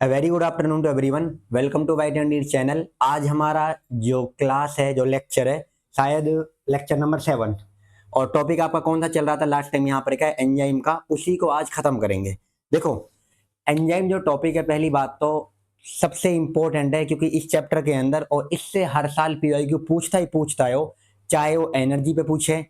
Very good afternoon to everyone. Welcome to white and channel. आज हमारा जो class है, जो लेक्चर है, शायद लेक्चर नंबर 7। और टॉपिक आपका कौन सा चल रहा था लास्ट टाइम यहाँ पर, क्या एंजाइम का, उसी को आज खत्म करेंगे। देखो, एंजाइम जो टॉपिक है, पहली बात तो सबसे इंपॉर्टेंट है, क्योंकि इस चैप्टर के अंदर और इससे हर साल पीवाईक्यू पूछता ही पूछता है वो, चाहे वो एनर्जी पे पूछे,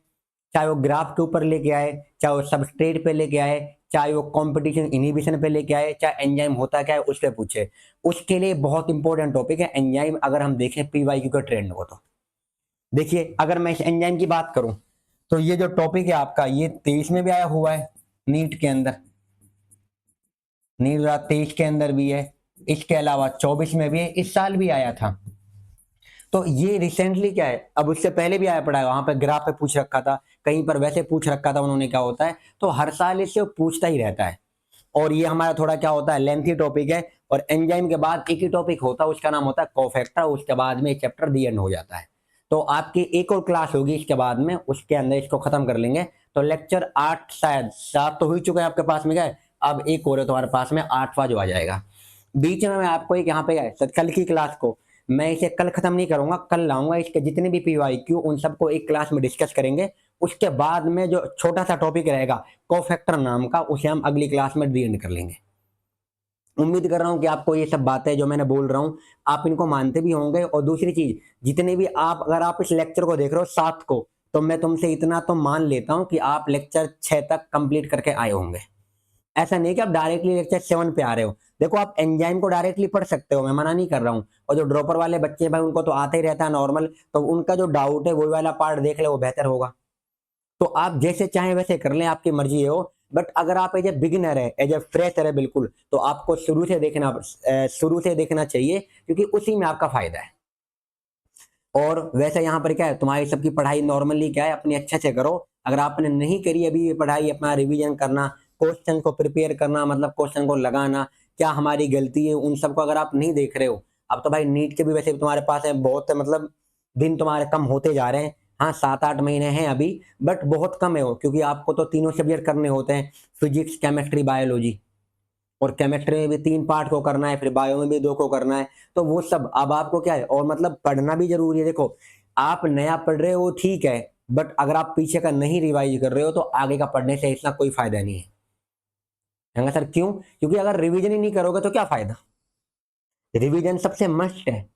चाहे वो ग्राफ के ऊपर लेके आए, चाहे वो सबस्ट्रेट पे लेके आए, चाहे वो कंपटीशन इनहिबिशन पे लेके आए, चाहे एंजाइम होता क्या है उस पे पूछे। उसके लिए बहुत इंपॉर्टेंट टॉपिक है एंजाइम। अगर हम देखें पीवाईक्यू के ट्रेंड को, तो देखिए, अगर मैं इस एंजाइम की बात करूं तो ये जो टॉपिक है आपका, ये 23 में भी आया हुआ है, नीट के अंदर, नीट 2023 के अंदर भी है, इसके अलावा 24 में भी है, इस साल भी आया था। तो ये रिसेंटली क्या है, अब उससे पहले भी आया पड़ा है, वहां पर ग्राफ पे पूछ रखा था, कहीं पर वैसे पूछ रखा था उन्होंने, क्या होता है, तो हर साल इससे पूछता ही रहता है। और ये हमारा थोड़ा क्या होता है, लेंथी टॉपिक है। और एंजाइम के बाद एक ही टॉपिक होता है, उसका नाम होता है कोफैक्टर। उसके बाद में चैप्टर दी एंड हो जाता है। तो आपकी एक और क्लास होगी इसके बाद में, उसके अंदर इसको खत्म कर लेंगे। तो लेक्चर 8, शायद 7 तो हो ही चुके हैं आपके पास में, क्या है, अब एक और है तुम्हारे पास में, 8वां जो आ जाएगा। बीच में मैं आपको एक यहाँ पे है, कल की क्लास को मैं इसे कल खत्म नहीं करूंगा, कल लाऊंगा इसके जितने भी पीवाईक्यू, उन सबको एक क्लास में डिस्कस करेंगे। उसके बाद में जो छोटा सा टॉपिक रहेगा कोफैक्टर नाम का, उसे हम अगली क्लास में डी एंड कर लेंगे। उम्मीद कर रहा हूं कि आपको ये सब बातें जो मैंने बोल रहा हूं, आप इनको मानते भी होंगे। और दूसरी चीज, जितने भी आप, अगर आप इस लेक्चर को देख रहे हो 7 को, तो मैं तुमसे इतना तो मान लेता हूं कि आप लेक्चर 6 तक कंप्लीट करके आए होंगे। ऐसा नहीं कि आप डायरेक्टली लेक्चर 7 पे आ रहे हो। देखो, आप एंजाइम को डायरेक्टली पढ़ सकते हो, मैं मना नहीं कर रहा हूँ। और जो ड्रॉपर वाले बच्चे हैं भाई, उनको तो आता ही रहता है नॉर्मल, तो उनका जो डाउट है वही वाला पार्ट देख ले, वो बेहतर होगा। तो आप जैसे चाहें वैसे कर लें, आपकी मर्जी है वो। बट अगर आप एज ए बिगिनर है, एज ए फ्रेशर है बिल्कुल, तो आपको शुरू से देखना चाहिए, क्योंकि उसी में आपका फायदा है। और वैसे यहाँ पर क्या है, तुम्हारी सबकी पढ़ाई नॉर्मली क्या है, अपनी अच्छे से करो। अगर आपने नहीं करी अभी ये पढ़ाई, अपना रिवीजन करना, क्वेश्चन को प्रिपेयर करना, मतलब क्वेश्चन को लगाना, क्या हमारी गलती है, उन सबको अगर आप नहीं देख रहे हो। अब तो भाई नीट के भी वैसे तुम्हारे पास है बहुत, मतलब दिन तुम्हारे कम होते जा रहे हैं। हाँ, 7-8 महीने हैं अभी, बट बहुत कम है वो, क्योंकि आपको तो तीनों सब्जेक्ट करने होते हैं, फिजिक्स, केमिस्ट्री, बायोलॉजी। और केमिस्ट्री में भी 3 पार्ट को करना है, फिर बायो में भी 2 को करना है। तो वो सब अब आपको क्या है, और मतलब पढ़ना भी जरूरी है। देखो, आप नया पढ़ रहे हो ठीक है, बट अगर आप पीछे का नहीं रिवाइज कर रहे हो, तो आगे का पढ़ने से इतना कोई फायदा नहीं है। है सर, क्यों? क्योंकि अगर रिवीजन ही नहीं करोगे तो क्या फायदा। रिवीजन सबसे मस्ट है,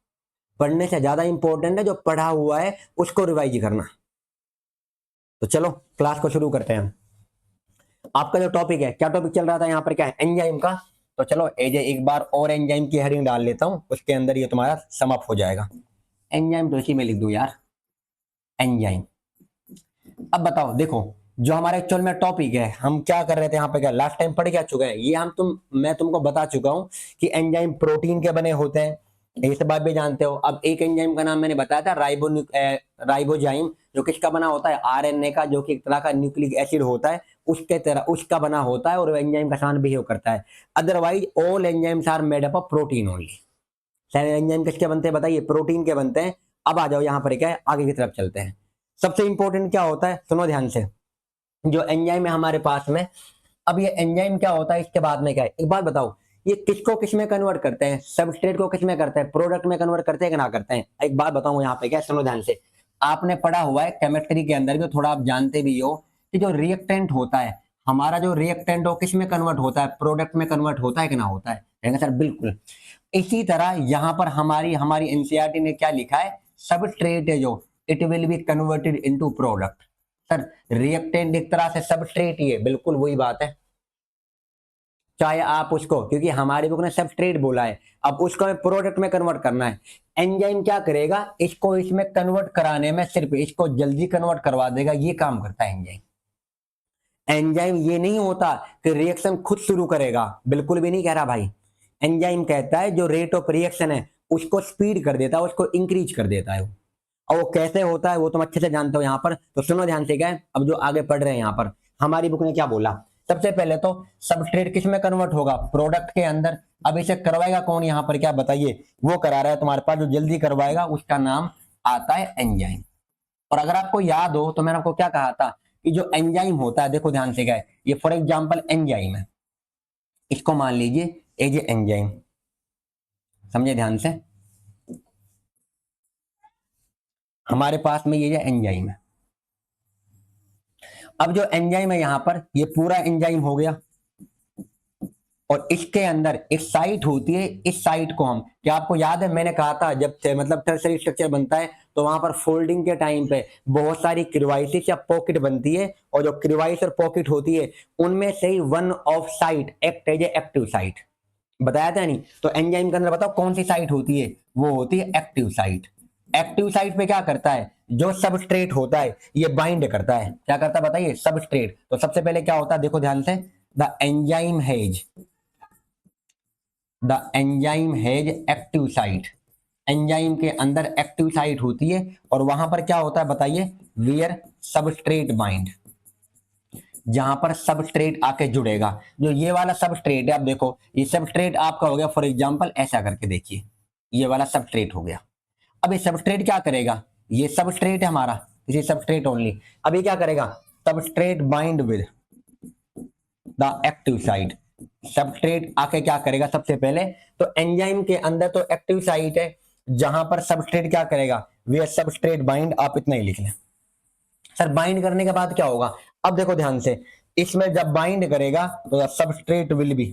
पढ़ने से ज्यादा इंपॉर्टेंट है जो पढ़ा हुआ है उसको रिवाइज करना। तो चलो क्लास को शुरू करते हैं। आपका जो टॉपिक है, क्या टॉपिक चल रहा था यहाँ पर, क्या है, एंजाइम का। तो चलो एजे एक बार और एंजाइम की हेडिंग डाल लेता हूं, उसके अंदर ये तुम्हारा समाप्त हो जाएगा। एंजाइम तो इसी में लिख दूं यार, एंजाइम। अब बताओ, देखो, जो हमारा एक्चुअल में टॉपिक है, हम क्या कर रहे थे यहाँ पे, क्या लास्ट टाइम पढ़ क्या चुके हैं, ये मैं तुमको बता चुका हूं कि एंजाइम प्रोटीन के बने होते हैं। ये सब बात भी जानते हो। अब एक एंजाइम का नाम मैंने बताया था, राइबोजाइम, जो किसका बना होता है, आरएनए का, जो कि एक तरह का न्यूक्लिक एसिड होता है, उसके तरह उसका बना होता है, और एंजाइम का समान बिहेव करता है। Otherwise all enzymes are made up of protein only. सारे एंजाइम किसके बनते हैं बताइए, प्रोटीन के बनते हैं। अब आ जाओ यहाँ पर, क्या है, आगे की तरफ चलते हैं। सबसे इंपॉर्टेंट क्या होता है, सुनो ध्यान से, जो एंजाइम है हमारे पास में। अब ये एंजाइम क्या होता है, इसके बाद में क्या है, एक बात बताओ, ये किसको किस में कन्वर्ट करते हैं, सबस्ट्रेट को किस में करते हैं, प्रोडक्ट में कन्वर्ट करते हैं कि ना करते हैं। एक बात बताऊं यहाँ पे, क्या, सुनो ध्यान से। आपने पढ़ा हुआ है केमिस्ट्री के अंदर भी, थोड़ा आप जानते भी हो कि जो रिएक्टेंट होता है हमारा, जो रिएक्टेंट हो किस में कन्वर्ट होता है, प्रोडक्ट में कन्वर्ट होता है कि ना होता है सर, बिल्कुल। इसी तरह यहाँ पर हमारी हमारी एनसीईआरटी ने क्या लिखा है, सबस्ट्रेट है जो, it will be converted into product. Sir, reactant एक तरह से सबस्ट्रेट ही है, बिल्कुल वही बात है। चाहे आप उसको, क्योंकि हमारी बुक ने सबस्ट्रेट बोला है, अब उसको हमें प्रोडक्ट में कन्वर्ट करना है। एंजाइम क्या करेगा, इसको इसमें कन्वर्ट कराने में, सिर्फ इसको जल्दी कन्वर्ट करवा देगा, ये काम करता है एंजाइम। एंजाइम ये नहीं होता कि रिएक्शन खुद शुरू करेगा, बिल्कुल भी नहीं कह रहा भाई। एंजाइम कहता है जो रेट ऑफ रिएक्शन है उसको स्पीड कर देता है, उसको इंक्रीज कर देता है। और वो कैसे होता है वो तुम अच्छे से जानते हो यहाँ पर, तो सुनो ध्यान से, क्या है, अब जो आगे पढ़ रहे हैं यहाँ पर, हमारी बुक ने क्या बोला। सबसे पहले तो सबस्ट्रेट किस में कन्वर्ट होगा, प्रोडक्ट के अंदर। अब इसे करवाएगा कौन यहाँ पर, क्या बताइए, वो करा रहा है तुम्हारे पास, जो जल्दी करवाएगा उसका नाम आता है एंजाइम। और अगर आपको याद हो तो मैंने आपको क्या कहा था, कि जो एंजाइम होता है, देखो ध्यान से, क्या है, ये फॉर एग्जाम्पल एंजाइम है, इसको मान लीजिए एज एंजाइम। समझे ध्यान से। हमारे पास में ये जो एंजाइम है, अब जो एंजाइम है यहां पर ये पूरा एंजाइम हो गया, और इसके अंदर एक साइट होती है, इस साइट को हम, क्या आपको याद है मैंने कहा था जब मतलब टर्सरी स्ट्रक्चर बनता है तो वहां पर फोल्डिंग के टाइम पे बहुत सारी क्रिवाइसिस या पॉकेट बनती है, और जो क्रिवाइस और पॉकेट होती है उनमें से ही one of site act as a active site, बताया था नहीं। तो एंजाइम के अंदर बताओ कौन सी साइट होती है, वो होती है एक्टिव साइट। एक्टिव साइट पे क्या करता है, जो सबस्ट्रेट होता है ये बाइंड करता है, क्या करता है बताइए, सबस्ट्रेट। तो सबसे पहले क्या होता है देखो ध्यान से, the enzyme has active site, enzyme के अंदर एक्टिव साइट होती है, और वहां पर क्या होता है बताइए, वेयर सबस्ट्रेट बाइंड, जहां पर सबस्ट्रेट आके जुड़ेगा। जो ये वाला सबस्ट्रेट है, अब देखो ये सबस्ट्रेट आपका हो गया, फॉर एग्जांपल ऐसा करके देखिए, ये वाला सबस्ट्रेट हो गया। अब ये सबस्ट्रेट क्या करेगा, ये सबस्ट्रेट है हमारा, इसे सबस्ट्रेट ओनली। अब ये क्या करेगा, substrate bind with the active site, substrate आके क्या करेगा सबसे पहले, तो एंजाइम के अंदर तो एक्टिव साइट है, जहां पर सबस्ट्रेट क्या करेगा, वे सबस्ट्रेट बाइंड, आप इतना ही लिख लें। सर बाइंड करने के बाद क्या होगा, अब देखो ध्यान से, इसमें जब बाइंड करेगा तो substrate will be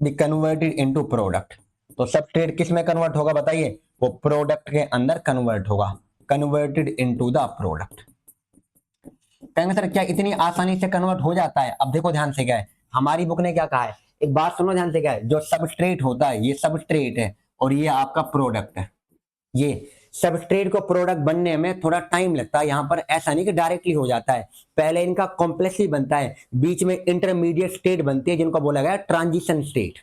converted into product. तो सबस्ट्रेट किस में कन्वर्ट होगा बताइए, वो प्रोडक्ट के अंदर कन्वर्ट होगा, कन्वर्टेड इनटू द प्रोडक्ट। कहेंगे सर क्या इतनी आसानी से कन्वर्ट हो जाता है, अब देखो ध्यान से क्या है, हमारी बुक ने क्या कहा है, एक बात सुनो ध्यान से, क्या है, जो सबस्ट्रेट होता है ये सबस्ट्रेट है, और ये आपका प्रोडक्ट है। ये सबस्ट्रेट को प्रोडक्ट बनने में थोड़ा टाइम लगता है, यहां पर ऐसा नहीं कि डायरेक्टली हो जाता है, पहले इनका कॉम्प्लेक्स ही बनता है, बीच में इंटरमीडिएट स्टेट बनती है जिनको बोला गया ट्रांजिशन स्टेट।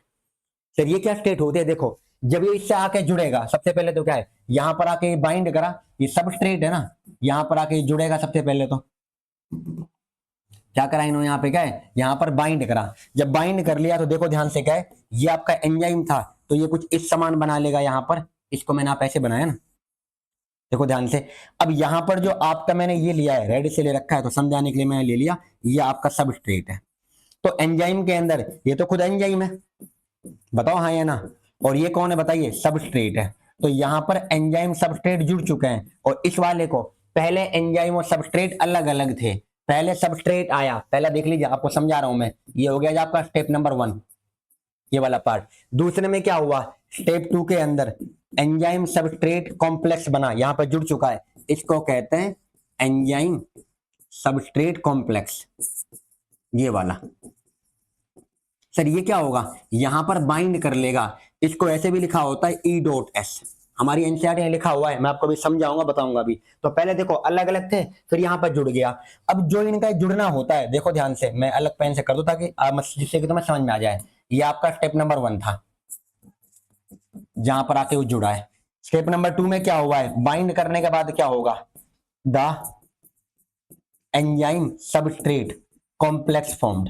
सर ये क्या स्टेट होते हैं, देखो जब ये इससे आके जुड़ेगा, सबसे पहले तो क्या है, यहां पर आके बाइंड करा, ये सबस्ट्रेट है ना, यहां पर आके जुड़ेगा सबसे पहले, तो क्या करा इन्होंने यहाँ पे, क्या है, यहाँ पर बाइंड करा, जब बाइंड कर लिया तो देखो ध्यान से क्या है, ये आपका एंजाइम था तो ये कुछ इस समान बना लेगा, यहाँ पर इसको मैंने आप ऐसे बनाया ना, देखो ध्यान से। अब यहां पर जो आपका मैंने ये लिया है, रेड से ले रखा है तो समझाने के लिए मैंने ले लिया, ये आपका सबस्ट्रेट है। तो एंजाइम के अंदर ये तो खुद एंजाइम है, बताओ हाँ या ना, और ये कौन है बताइए, सबस्ट्रेट है। तो यहां पर एंजाइम सबस्ट्रेट जुड़ चुके हैं, और इस वाले को, पहले एंजाइम और सबस्ट्रेट अलग अलग थे, पहले सबस्ट्रेट आया, पहला देख लीजिए आपको समझा रहा हूं मैं, ये हो गया आपका स्टेप नंबर 1, ये वाला पार्ट। दूसरे में क्या हुआ, स्टेप 2 के अंदर एंजाइम सबस्ट्रेट कॉम्प्लेक्स बना, यहां पर जुड़ चुका है, इसको कहते हैं एंजाइम सबस्ट्रेट कॉम्प्लेक्स, ये वाला। सर ये क्या होगा, यहां पर बाइंड कर लेगा, इसको ऐसे भी लिखा होता है E.S, हमारी एनसीईआरटी में लिखा हुआ है, मैं आपको भी समझाऊंगा बताऊंगा भी। तो पहले देखो अलग अलग थे, फिर यहां पर जुड़ गया। अब जो इनका जुड़ना होता है, देखो ध्यान से, मैं अलग पेन से कर दूं ताकि जिससे कि तुम्हें समझ में आ जाए, ये आपका स्टेप नंबर 1 था, जहां पर आके वो जुड़ा है। स्टेप नंबर 2 में क्या हुआ है, बाइंड करने के बाद क्या होगा, the enzyme substrate complex formed.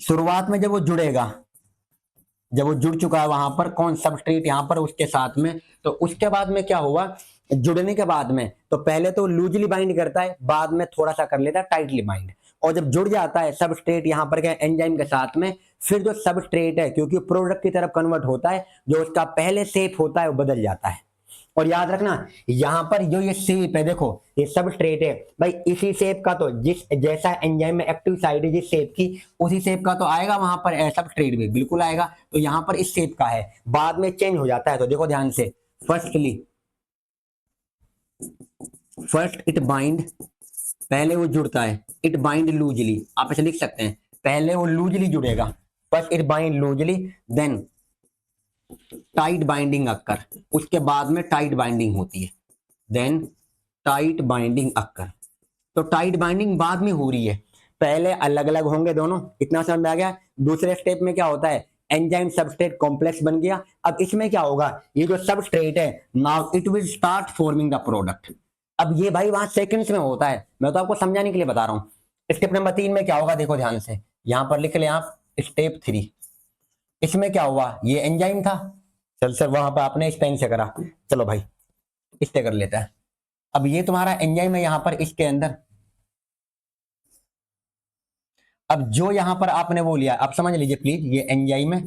शुरुआत में जब वो जुड़ेगा, जब वो जुड़ चुका है वहां पर कौन, सबस्ट्रेट यहां पर उसके साथ में, तो उसके बाद में क्या हुआ, जुड़ने के बाद में तो पहले तो लूजली बाइंड करता है, बाद में थोड़ा सा कर लेता है टाइटली बाइंड, और जब जुड़ जाता है सबस्ट्रेट यहां पर क्या एंजाइम के साथ में, फिर जो सबस्ट्रेट है क्योंकि प्रोडक्ट की तरफ कन्वर्ट होता है, जो उसका पहले शेप होता है वो बदल जाता है। और याद रखना यहां पर जो ये शेप है, देखो ये सबस्ट्रेट है भाई, इसी शेप का तो जिस जैसा एंजाइम में एक्टिव साइड है जिस शेप की, उसी शेप का तो आएगा वहां पर सबस्ट्रेट भी बिल्कुल आएगा। तो यहां पर इस शेप का है, बाद में चेंज हो जाता है। तो देखो ध्यान से, फर्स्ट इट बाइंड, पहले वो जुड़ता है, इट बाइंड लूजली, आप ऐसे लिख सकते हैं, पहले वो लूजली जुड़ेगा, first it bind loosely, then tight binding occur, उसके बाद में टाइट बाइंडिंग होती है, देन टाइट बाइंडिंग अक्कर। तो टाइट बाइंडिंग बाद में हो रही है, पहले अलग अलग होंगे दोनों, इतना समझ में आ गया। दूसरे स्टेप में क्या होता है, एंजाइम सबस्ट्रेट कॉम्प्लेक्स बन गया। अब इसमें क्या होगा, ये जो सबस्ट्रेट है, now it will start forming the product. अब ये भाई वहां सेकंड्स में होता है, मैं तो आपको समझाने के लिए बता रहा हूं। स्टेप नंबर 3 में क्या होगा, देखो ध्यान से, यहां पर लिख ले आप स्टेप 3। इसमें क्या हुआ, ये एंजाइम था, चल सर वहां पर आपने इस पेन से करा, चलो भाई इससे कर लेता है। अब ये तुम्हारा एंजाइम है यहां पर इसके अंदर, अब जो यहां पर आपने वो लिया, आप समझ लीजिए प्लीज, ये एंजाइम है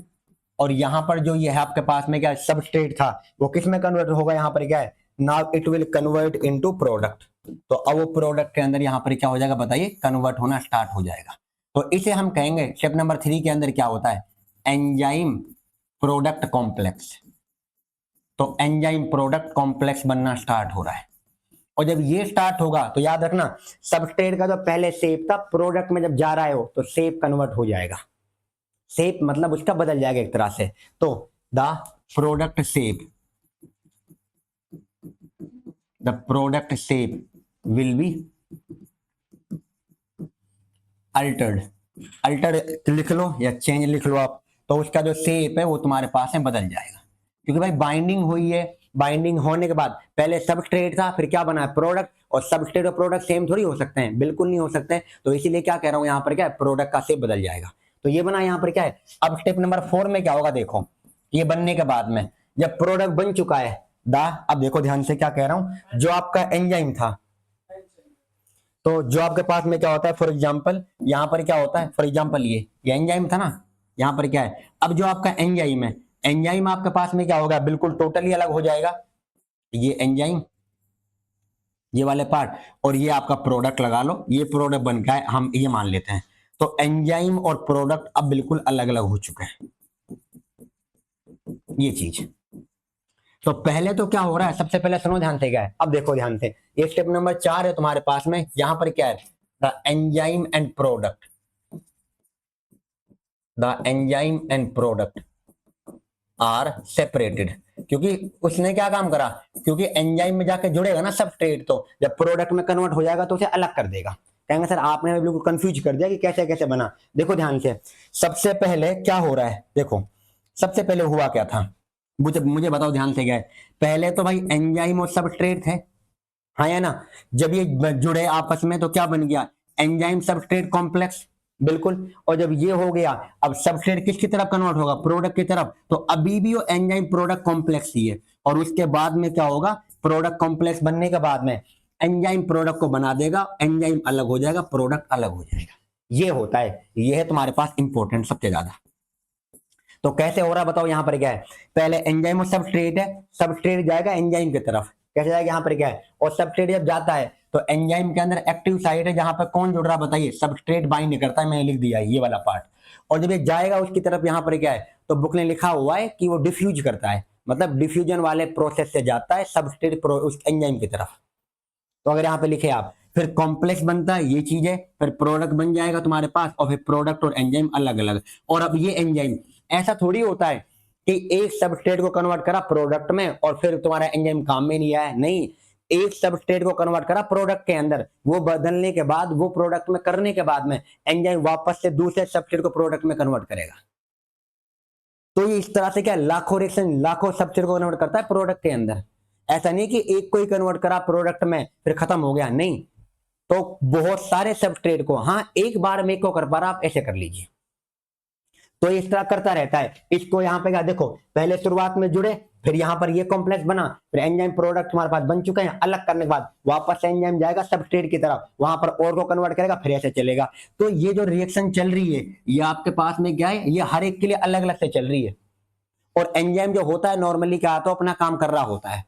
और यहाँ पर जो ये है आपके पास में क्या सबस्ट्रेट था वो किस में कन्वर्ट होगा, यहाँ पर क्या है now it will convert into product. तो अब वो प्रोडक्ट के अंदर यहाँ पर क्या हो जाएगा बताइए, कन्वर्ट होना स्टार्ट हो जाएगा। तो इसे हम कहेंगे स्टेप नंबर 3 के अंदर क्या होता है, एंजाइम प्रोडक्ट कॉम्प्लेक्स। तो एंजाइम प्रोडक्ट कॉम्प्लेक्स बनना स्टार्ट हो रहा है, और जब ये स्टार्ट होगा तो याद रखना सबस्ट्रेट का जो पहले शेप था प्रोडक्ट में जब जा रहा हो तो शेप कन्वर्ट हो जाएगा। शेप मतलब उसका बदल जाएगा एक तरह से। तो the product shape, the product shape will be altered. Alter लिख लो या चेंज लिख लो आप, तो उसका जो शेप है वो तुम्हारे पास में बदल जाएगा, क्योंकि भाई बाइंडिंग हुई है। बाइंडिंग होने के बाद पहले सबस्ट्रेट था, फिर क्या बना है प्रोडक्ट, और सबस्ट्रेट और प्रोडक्ट सेम थोड़ी हो सकते हैं, बिल्कुल नहीं हो सकते। तो इसीलिए क्या कह रहा हूं यहाँ पर क्या है, प्रोडक्ट का शेप बदल जाएगा। तो ये बना यहाँ पर क्या है। अब स्टेप नंबर 4 में क्या होगा, देखो ये बनने के बाद में जब प्रोडक्ट बन चुका है अब देखो ध्यान से क्या कह रहा हूं, जो आपका एंजाइम था, तो जो आपके पास में क्या होता है, फॉर एग्जांपल यहाँ पर क्या होता है, फॉर एग्जांपल ये एंजाइम था ना, यहाँ पर क्या है, अब जो आपका एंजाइम है, एंजाइम आपके पास में क्या होगा, बिल्कुल टोटली अलग हो जाएगा। ये एंजाइम, ये वाले पार्ट, और ये आपका प्रोडक्ट लगा लो, ये प्रोडक्ट बन गया है, हम ये मान लेते हैं। तो एंजाइम और प्रोडक्ट अब बिल्कुल अलग अलग हो चुके हैं, ये चीज। तो पहले तो क्या हो रहा है, सबसे पहले सुनो ध्यान से क्या है, अब देखो ध्यान से, ये स्टेप नंबर 4 है तुम्हारे पास में। यहां पर क्या है, the enzyme and product, the enzyme and product are separated. क्योंकि उसने क्या काम करा, क्योंकि एंजाइम में जाके जुड़ेगा ना सबस्ट्रेट, तो जब प्रोडक्ट में कन्वर्ट हो जाएगा तो उसे अलग कर देगा। कहेंगे सर आपने बिल्कुल कंफ्यूज कर दिया कि कैसे कैसे बना। देखो ध्यान से, सबसे पहले क्या हो रहा है, देखो सबसे पहले हुआ क्या था, मुझे बताओ ध्यान से क्या है। पहले तो भाई एंजाइम और सबस्ट्रेट थे, हाँ या ना, जब ये जुड़े आपस में तो क्या बन गया, एंजाइम सबस्ट्रेट कॉम्प्लेक्स, बिल्कुल। और जब ये हो गया, अब सबस्ट्रेट किसकी तरफ कन्वर्ट होगा, प्रोडक्ट की तरफ, तो अभी भी वो एंजाइम प्रोडक्ट कॉम्प्लेक्स ही है। और उसके बाद में क्या होगा, प्रोडक्ट कॉम्प्लेक्स बनने के बाद में एंजाइम प्रोडक्ट को बना देगा, एंजाइम अलग हो जाएगा, प्रोडक्ट अलग हो जाएगा। ये होता है, ये है तुम्हारे पास इंपॉर्टेंट सबसे ज्यादा। तो कैसे हो रहा है बताओ, यहाँ पर क्या है, पहले एंजाइम और सबस्ट्रेट है, सबस्ट्रेट जाएगा एंजाइम की तरफ, कैसे जाएगा, यहाँ पर क्या है, और सबस्ट्रेट जब जाता है तो एंजाइम के अंदर एक्टिव साइट है, जहां पर कौन जुड़ रहा है बताइए, सबस्ट्रेट बाइंड नहीं करता है, मैंने लिख दिया है ये वाला पार्ट। और जब ये जाएगा उसकी तरफ, यहाँ पर क्या है, तो बुक ने लिखा हुआ है कि वो डिफ्यूज करता है, मतलब डिफ्यूजन वाले प्रोसेस से जाता है सबस्ट्रेट उस एंजाइम की तरफ। तो अगर यहाँ पे लिखे आप, फिर कॉम्प्लेक्स बनता है, ये चीज है, फिर प्रोडक्ट बन जाएगा तुम्हारे पास, और फिर प्रोडक्ट और एंजाइम अलग अलग। और अब ये एंजाइम ऐसा थोड़ी होता है कि एक सबस्ट्रेट को कन्वर्ट करा प्रोडक्ट में और फिर तुम्हारा एंजाइम काम में नहीं आया, नहीं, एक सबस्ट्रेट को कन्वर्ट करा प्रोडक्ट के अंदर, वो बदलने के बाद, वो प्रोडक्ट में करने के बाद में एंजाइम वापस से दूसरे सबस्ट्रेट को प्रोडक्ट में कन्वर्ट करेगा। तो ये इस तरह से क्या, लाखों रिएक्शन, लाखों सबस्ट्रेट को कन्वर्ट करता है प्रोडक्ट के अंदर। ऐसा नहीं कि एक को ही कन्वर्ट करा प्रोडक्ट में फिर खत्म हो गया, नहीं, तो बहुत सारे सबस्ट्रेट को, हाँ एक बार में एक को कर पा रहा, आप ऐसे कर लीजिए। तो इस तरह करता रहता है। इसको यहाँ पे क्या देखो, पहले शुरुआत में जुड़े, फिर यहाँ पर ये कॉम्प्लेक्स बना, फिर एंजाइम प्रोडक्ट तुम्हारे पास बन चुके हैं, अलग करने के बाद वापस एंजाइम जाएगा सबस्ट्रेट की तरफ, वहां पर और को कन्वर्ट करेगा, फिर ऐसे चलेगा। तो ये जो रिएक्शन चल रही है, ये आपके पास में क्या है, ये हर एक के लिए अलग अलग से चल रही है। और एंजाइम जो होता है नॉर्मली क्या आता है, अपना काम कर रहा होता है।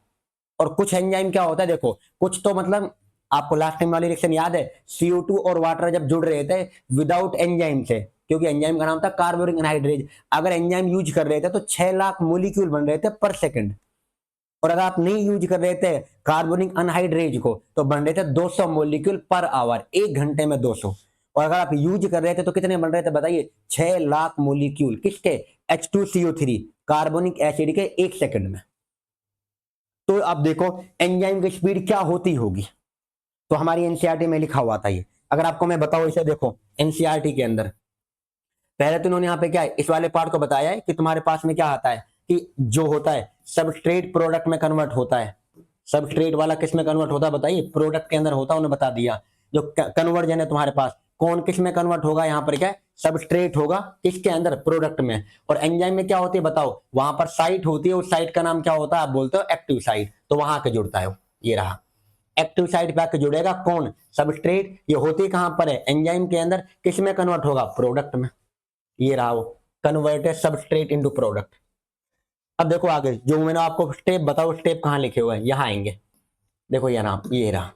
और कुछ एंजाइम क्या होता है, देखो कुछ तो मतलब आपको लास्ट टाइम वाली रिएक्शन याद है, CO2 और वाटर जब जुड़ रहे थे विदाउट एंजाइम से, क्योंकि एंजाइम का नाम था कार्बोनिक अनहाइड्रेज, अगर एंजाइम यूज कर रहे थे तो 6 लाख मोलिक्यूल बन रहे थे पर सेकंड। और अगर आप नहीं यूज कर रहे थे कार्बोनिक अनहाइड्रेज को तो बन रहे थे 200 मोलिक्यूल पर आवर, 1 घंटे में 200। और अगर आप यूज कर रहे थे तो कितने बन रहे थे बताइए, 6 लाख मोलिक्यूल, किसके, H2CO3 कार्बोनिक एसिड के 1 सेकंड में। तो अब देखो एंजाइम की स्पीड क्या होती होगी। तो हमारी एनसीईआरटी में लिखा हुआ था ये, अगर आपको मैं बताऊं, इसे देखो एनसीईआरटी के अंदर पहले तो उन्होंने यहाँ पे क्या है, इस वाले पार्ट को बताया है कि तुम्हारे पास में क्या आता है, कि जो होता है सबस्ट्रेट प्रोडक्ट में कन्वर्ट होता है। सबस्ट्रेट वाला किस में कन्वर्ट होता है बताइए, प्रोडक्ट के अंदर होता है, उन्होंने बता दिया। जो कन्वर्जन है तुम्हारे पास, कौन किस में कन्वर्ट होगा, यहाँ पर क्या है, सबस्ट्रेट होगा किसके अंदर, प्रोडक्ट में। और एंजाइम में क्या होती है बताओ, वहां पर साइट होती है, उस साइट का नाम क्या होता है, आप बोलते हो एक्टिव साइट, तो वहां के जुड़ता है, ये रहा एक्टिव साइट पे आके जुड़ेगा, कौन, सबस्ट्रेट। ये होती कहां पर है, एंजाइम के अंदर, किस में कन्वर्ट होगा, प्रोडक्ट में, ये रहा वो। Converted substrate into product. अब देखो आगे जो मैंने आपको स्टेप बताओ, स्टेप कहाँ लिखे हुए हैं, यहाँ आएंगे। देखो ये ना, ये रहा।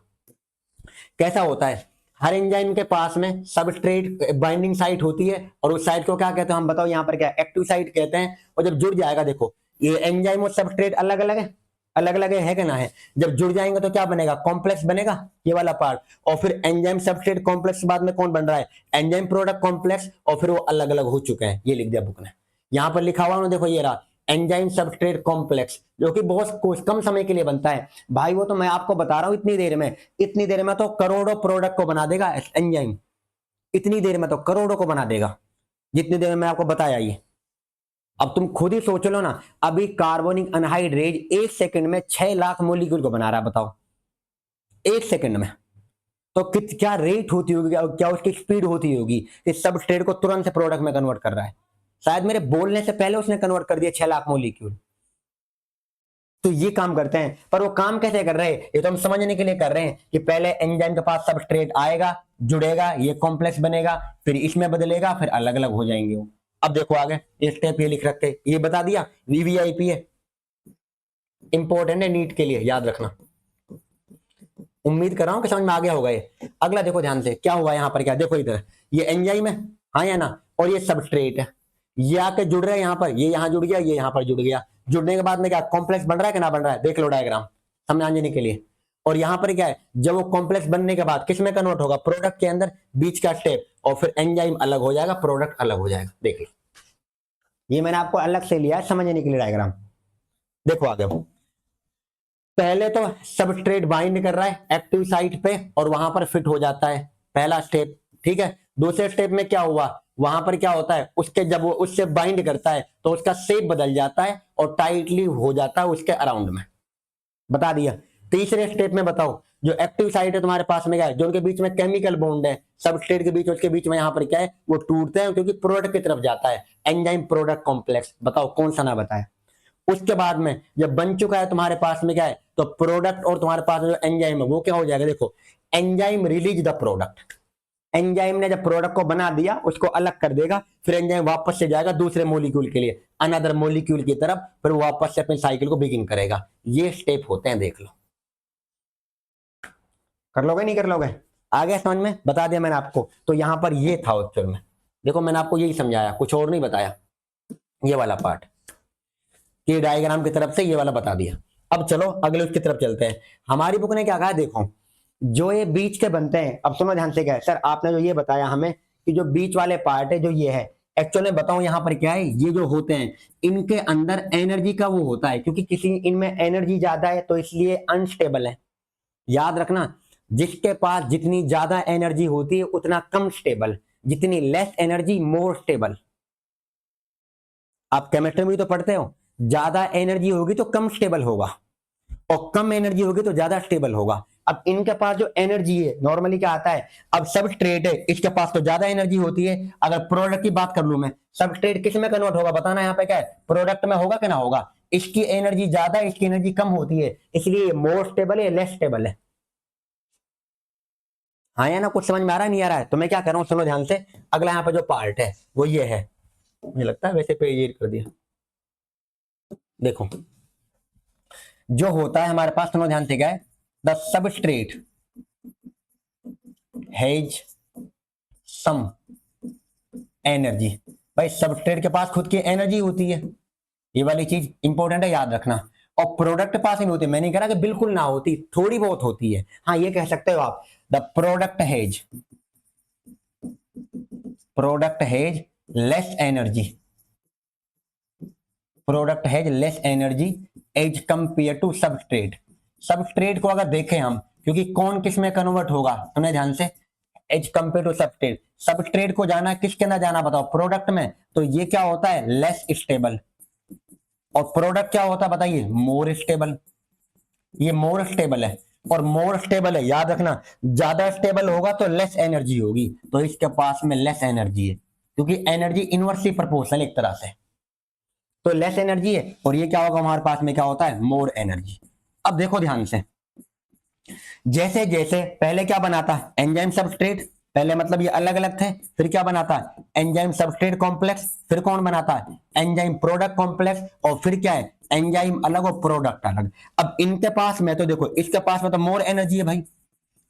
कैसा होता है, हर एंजाइम के पास में सबस्ट्रेट बाइंडिंग साइट होती है, और उस साइट को क्या कहते हैं हम बताओ, यहाँ पर क्या एक्टिव साइट कहते हैं। और जब जुड़ जाएगा, देखो ये एंजाइम और सबस्ट्रेट अलग अलग है, अलग अलग है कि ना है। जब जुड़ जाएंगे तो क्या बनेगा, कॉम्प्लेक्स बनेगा, ये वाला पार्ट। और फिर एंजाइम सबस्ट्रेट कॉम्प्लेक्स बाद में कौन बन रहा है, एंजाइम प्रोडक्ट कॉम्प्लेक्स। और फिर वो अलग अलग हो चुके हैं, ये लिख दिया बुक ने। यहाँ पर लिखा हुआ देखो, ये रहा एंजाइम सबस्ट्रेट कॉम्प्लेक्स, जो कि बहुत कम समय के लिए बनता है भाई। वो तो मैं आपको बता रहा हूं, इतनी देर में तो करोड़ों प्रोडक्ट को बना देगा एंजाइम। इतनी देर में तो करोड़ों को बना देगा, जितनी देर में मैं आपको बताया ये। अब तुम खुद ही सोच लो ना, अभी कार्बोनिक अनहाइड्रेज 1 सेकंड में 6 लाख मोलिक्यूल को बना रहा है, बताओ 1 सेकंड में। तो क्या रेट होती होगी, क्या उसकी स्पीड होती होगी, इस सबस्ट्रेट को तुरंत से प्रोडक्ट में कन्वर्ट कर रहा है। शायद मेरे बोलने से पहले उसने कन्वर्ट कर दिया 6 लाख मोलिक्यूल। तो ये काम करते हैं, पर वो काम कैसे कर रहे हैं, ये तो हम समझने के लिए कर रहे हैं कि पहले एंजाइम के पास सबस्ट्रेट आएगा, जुड़ेगा, ये कॉम्प्लेक्स बनेगा, फिर इसमें बदलेगा, फिर अलग अलग हो जाएंगे वो। अब देखो आगे ये स्टेप ये लिख रखे, ये बता दिया, वीवीआईपी है, इंपॉर्टेंट है नीट के लिए, याद रखना। उम्मीद कर रहा हूं कि समझ में आ गया होगा ये। अगला देखो ध्यान से, क्या हुआ यहाँ पर, क्या देखो इधर ये एंजाइम है, हाँ या ना, और ये सबस्ट्रेट है, ये आके जुड़ रहा है यहाँ पर, ये यहाँ जुड़ गया, ये यहाँ पर जुड़ गया। जुड़ने के बाद में क्या कॉम्प्लेक्स बन रहा है कि ना बन रहा है, देख लो डायग्राम समझाने के लिए। और यहाँ पर क्या है, जब वो कॉम्प्लेक्स बनने के बाद किस में कन्वर्ट होगा, प्रोडक्ट के अंदर, बीच का स्टेप, और फिर एंजाइम अलग हो जाएगा, प्रोडक्ट अलग हो जाएगा। देख लो, ये मैंने आपको अलग से लिया है समझने के लिए डायग्राम। देखो आगे, पहले तो सबस्ट्रेट बाइंड कर रहा है एक्टिव साइट पे और वहां पर फिट हो जाता है, पहला स्टेप, ठीक है। दूसरे स्टेप में क्या हुआ, वहां पर क्या होता है, उसके जब वो उससे बाइंड करता है तो उसका शेप बदल जाता है और टाइटली हो जाता है उसके अराउंड में, बता दिया। तीसरे स्टेप में बताओ, जो एक्टिव साइट है तुम्हारे पास में क्या है, जो उनके बीच में केमिकल बॉन्ड है सबस्ट्रेट के बीच, उसके बीच में यहाँ पर क्या है, वो टूटते हैं क्योंकि प्रोडक्ट की तरफ जाता है, एंजाइम प्रोडक्ट कॉम्प्लेक्स। बताओ कौन सा ना बताया। उसके बाद में जब बन चुका है तुम्हारे पास में क्या है, तो प्रोडक्ट और तुम्हारे पास जो एंजाइम है वो क्या हो जाएगा, देखो enzyme release the product. Enzyme ने जब प्रोडक्ट को बना दिया, उसको अलग कर देगा, फिर एंजाइम वापस से जाएगा दूसरे मॉलिक्यूल के लिए, अनदर मॉलिक्यूल की तरफ, फिर वापस से अपनी साइकिल को बिगिन करेगा। ये स्टेप होते हैं, देख लो। कर लोगे नहीं कर लोगे, आ गया समझ में, बता दिया मैंने आपको। तो यहां पर ये था एक्चुअल में, देखो मैंने आपको यही समझाया, कुछ और नहीं बताया, ये वाला पार्ट ये डायग्राम की तरफ से ये वाला बता दिया। अब चलो अगले उसकी तरफ चलते हैं। हमारी बुक ने क्या कहा, देखो जो ये बीच के बनते हैं, अब सुनो ध्यान से, क्या है सर आपने जो ये बताया हमें कि जो बीच वाले पार्ट है जो ये है, एक्चुअल में बताऊं यहाँ पर क्या है, ये जो होते हैं इनके अंदर एनर्जी का वो होता है, क्योंकि किसी इनमें एनर्जी ज्यादा है तो इसलिए अनस्टेबल है। याद रखना, जिसके पास जितनी ज्यादा एनर्जी होती है उतना कम स्टेबल, जितनी लेस एनर्जी मोर स्टेबल। आप केमिस्ट्री में भी तो पढ़ते हो, ज्यादा एनर्जी होगी तो कम स्टेबल होगा, और कम एनर्जी होगी तो ज्यादा स्टेबल होगा। अब इनके पास जो एनर्जी है नॉर्मली क्या आता है, अब सबस्ट्रेट है, इसके पास तो ज्यादा एनर्जी होती है। अगर प्रोडक्ट की बात कर लूं मैं, सबस्ट्रेट किस में कन्वर्ट होगा बताना, यहाँ पे क्या है, प्रोडक्ट में होगा कि ना होगा। इसकी एनर्जी ज्यादा है, इसकी एनर्जी कम होती है, इसलिए मोर स्टेबल है, लेस स्टेबल है। हाँ या ना, कुछ समझ में आ रहा है नहीं आ रहा है, तो मैं क्या कर रहा हूँ, सुनो ध्यान से। अगला यहाँ पे जो पार्ट है वो ये है, मुझे लगता है वैसे पे ये कर दिया। देखो जो होता है हमारे पास, सुनो ध्यान से, क्या है, the substrate has some energy. भाई सबस्ट्रेट के पास खुद की एनर्जी होती है, ये वाली चीज इंपॉर्टेंट है, याद रखना। और प्रोडक्ट के पास नहीं होती, मैंने कहा कि बिल्कुल ना होती, थोड़ी बहुत होती है। हाँ ये कह सकते हो आप, the product has less energy, product has less energy as compare to substrate. Substrate को अगर देखें हम, क्योंकि कौन किस में कन्वर्ट होगा, सुने ध्यान से, as compare to substrate. Substrate को जाना किसके अंदर जाना बताओ, प्रोडक्ट में, तो ये क्या होता है, लेस स्टेबल। और प्रोडक्ट क्या होता है बताइए, मोर स्टेबल। ये मोर स्टेबल है और मोर स्टेबल है, याद रखना, ज्यादा स्टेबल होगा तो लेस एनर्जी होगी, तो इसके पास में लेस एनर्जी है, क्योंकि एनर्जी इनवर्सली प्रोपोर्शनल एक तरह से, तो लेस एनर्जी है। और ये क्या होगा, हमारे पास में क्या होता है, मोर एनर्जी। अब देखो ध्यान से, जैसे जैसे पहले क्या बना था, एंजाइम सबस्ट्रेट, पहले मतलब ये अलग अलग थे, फिर क्या बनाता है एंजाइम सबस्ट्रेट कॉम्प्लेक्स, फिर कौन बनाता है एंजाइम प्रोडक्ट कॉम्प्लेक्स, और फिर क्या है एंजाइम अलग और प्रोडक्ट अलग। अब इनके पास में तो देखो, इसके पास में तो मोर एनर्जी है भाई।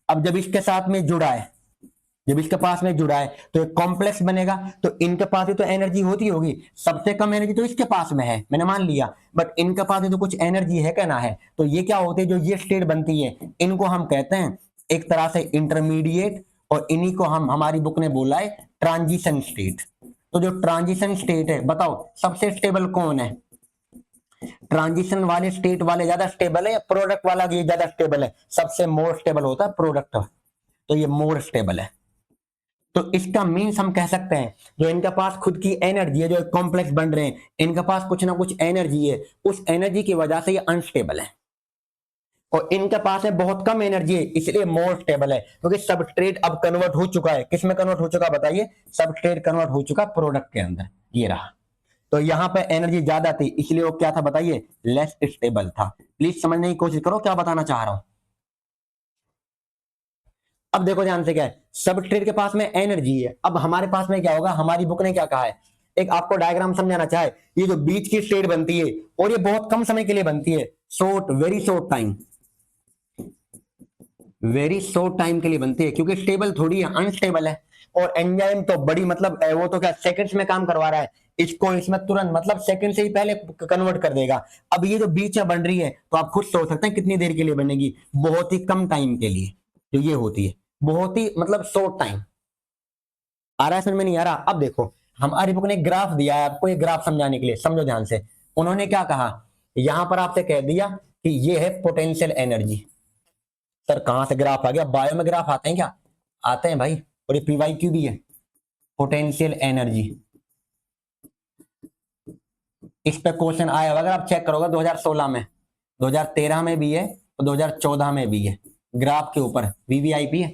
अब जब इसके साथ में जुड़ा है, जब इसके पास में जुड़ा है तो एक कॉम्प्लेक्स बनेगा, तो इनके पास भी तो एनर्जी होती होगी। सबसे कम एनर्जी तो इसके पास में है, मैंने मान लिया, बट इनके पास भी तो कुछ एनर्जी है कहना है। तो ये क्या होते हैं, जो ये स्टेट बनती है इनको हम कहते हैं एक तरह से इंटरमीडिएट, और इन्हीं को हम, हमारी बुक ने बोला है ट्रांजिशन स्टेट। तो जो ट्रांजिशन स्टेट है, बताओ सबसे स्टेबल कौन है? ट्रांजिशन वाले स्टेट वाले ज्यादा स्टेबल है या प्रोडक्ट वाला ये ज्यादा स्टेबल है? सबसे मोर स्टेबल होता है प्रोडक्ट, तो ये मोर स्टेबल है। तो इसका मीन्स हम कह सकते हैं जो इनके पास खुद की एनर्जी है, जो कॉम्प्लेक्स बन रहे हैं, इनके पास कुछ ना कुछ एनर्जी है, उस एनर्जी की वजह से ये अनस्टेबल है। और इनके पास है बहुत कम एनर्जी है, इसलिए मोर स्टेबल है, क्योंकि सबस्ट्रेट अब कन्वर्ट हो चुका है। किस में कन्वर्ट हो चुका बताइए? सबस्ट्रेट कन्वर्ट हो चुका प्रोडक्ट के अंदर, ये रहा। तो यहां पे एनर्जी ज्यादा थी, इसलिए वो क्या था बताइए? लेस स्टेबल था। प्लीज समझने की कोशिश करो क्या बताना चाह रहा हूं। अब देखो ध्यान से, क्या है सबस्ट्रेट के पास में एनर्जी है, अब हमारे पास में क्या होगा? हमारी बुक ने क्या कहा है, एक आपको डायग्राम समझाना चाहे, ये जो बीच की स्टेट बनती है और ये बहुत कम समय के लिए बनती है, short, very short time, very short time के लिए बनती है, क्योंकि स्टेबल थोड़ी है, अनस्टेबल है। और एंजाइम तो बड़ी मतलब वो तो क्या सेकंड्स में काम करवा रहा है, इसको इसमें तुरंत मतलब सेकंड से ही पहले कन्वर्ट कर देगा। अब ये जो बीच में बन रही है, तो आप खुद सोच सकते हैं कितनी देर के लिए बनेगी, बहुत ही कम टाइम के लिए जो ये होती है, बहुत ही मतलब शॉर्ट टाइम। आ रहा है समझ में? नहीं आ रहा? अब देखो हमारी बुक ने ग्राफ दिया है आपको, ये ग्राफ समझाने के लिए, समझो ध्यान से। उन्होंने क्या कहा, यहां पर आपसे कह दिया कि ये है पोटेंशियल एनर्जी। सर कहां से ग्राफ आ गया? बायो में ग्राफ आते हैं क्या? आते हैं भाई, और ये पीवाईक्यू भी है। पोटेंशियल एनर्जी, इस पे क्वेश्चन आया होगा, अगर आप चेक करोगे 2016 में, 2013 में भी है और 2014 में भी है, ग्राफ के ऊपर वीवीआईपी है,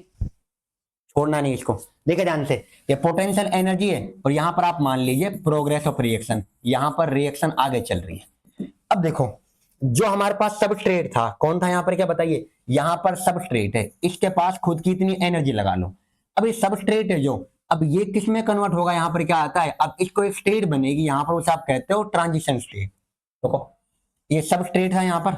छोड़ना नहीं इसको। देखिए ध्यान से, ये पोटेंशियल एनर्जी है, और यहां पर आप मान लीजिए प्रोग्रेस ऑफ रिएक्शन, यहां पर रिएक्शन आगे चल रही है। अब देखो जो हमारे पास सबस्ट्रेट था, कौन था यहाँ पर क्या बताइए? यहां पर सबस्ट्रेट है, इसके पास खुद की इतनी एनर्जी लगा लो। अब ये सबस्ट्रेट है जो, अब ये किस में कन्वर्ट होगा? यहाँ पर क्या आता है, अब इसको एक स्टेट बनेगी, यहाँ पर उसे आप कहते हो ट्रांजिशन स्टेट। देखो ये सबस्ट्रेट है यहाँ पर,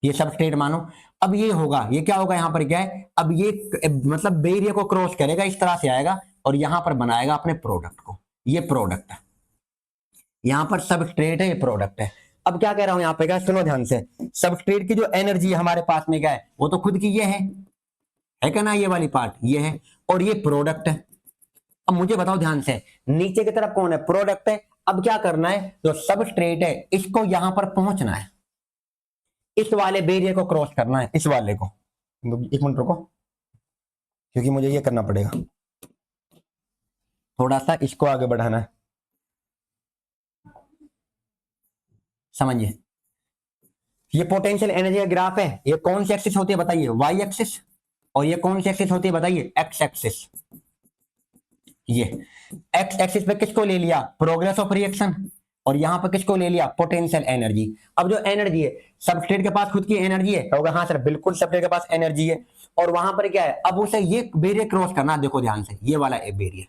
ये सबस्ट्रेट मानो। अब ये होगा, ये क्या होगा यहाँ पर क्या है, अब ये मतलब बेरियर को क्रॉस करेगा, इस तरह से आएगा और यहाँ पर बनाएगा अपने प्रोडक्ट को, ये प्रोडक्ट है। यहाँ पर सबस्ट्रेट है, ये प्रोडक्ट है। अब क्या कह रहा हूं यहाँ पे, क्या सुनो ध्यान से, सबस्ट्रेट की जो एनर्जी हमारे पास में क्या है, वो तो खुद की ये है क्या ना, ये वाली पार्ट ये है, और ये प्रोडक्ट है। अब मुझे बताओ ध्यान से, नीचे की तरफ कौन है? प्रोडक्ट है। अब क्या करना है, जो सबस्ट्रेट है इसको यहां पर पहुंचना है, इस वाले बेरियर को क्रॉस करना है, इस वाले को। एक मिनट रुको, क्योंकि मुझे ये करना पड़ेगा, थोड़ा सा इसको आगे बढ़ाना है, समझिए। ये पोटेंशियल एनर्जी का ग्राफ है, ये कौन सी एक्सिस होती है बताइए? Y axis. और ये कौन सी एक्सिस होती है बताइए? X axis. ये एक्स एक्सिस पे किसको ले लिया? Progress of reaction. और यहां पर किसको ले लिया? Potential energy. अब जो एनर्जी है, सबस्ट्रेट के पास खुद की एनर्जी है, होगा हाँ सर बिल्कुल, सबस्ट्रेट के पास एनर्जी है। और वहां पर क्या है, अब उसे ये बेरियर क्रॉस करना, देखो ध्यान से, ये वाला बेरियर।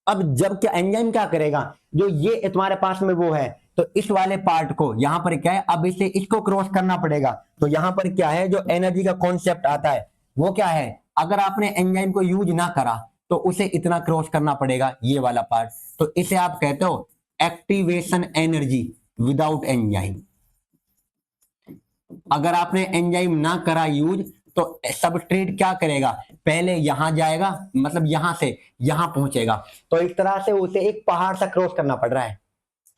अब जब क्या एंजाइम क्या करेगा, जो ये तुम्हारे पास में वो है, तो इस वाले पार्ट को यहां पर क्या है, अब इसे इसको क्रॉस करना पड़ेगा। तो यहां पर क्या है, जो एनर्जी का कॉन्सेप्ट आता है वो क्या है, अगर आपने एंजाइम को यूज ना करा तो उसे इतना क्रॉस करना पड़ेगा, ये वाला पार्ट। तो इसे आप कहते हो एक्टिवेशन एनर्जी विदाउट एंजाइम। अगर आपने एंजाइम ना करा यूज, तो सबस्ट्रेट क्या करेगा, पहले यहां जाएगा, मतलब यहां से यहां पहुंचेगा। तो इस तरह से उसे एक पहाड़ सा क्रॉस करना पड़ रहा है,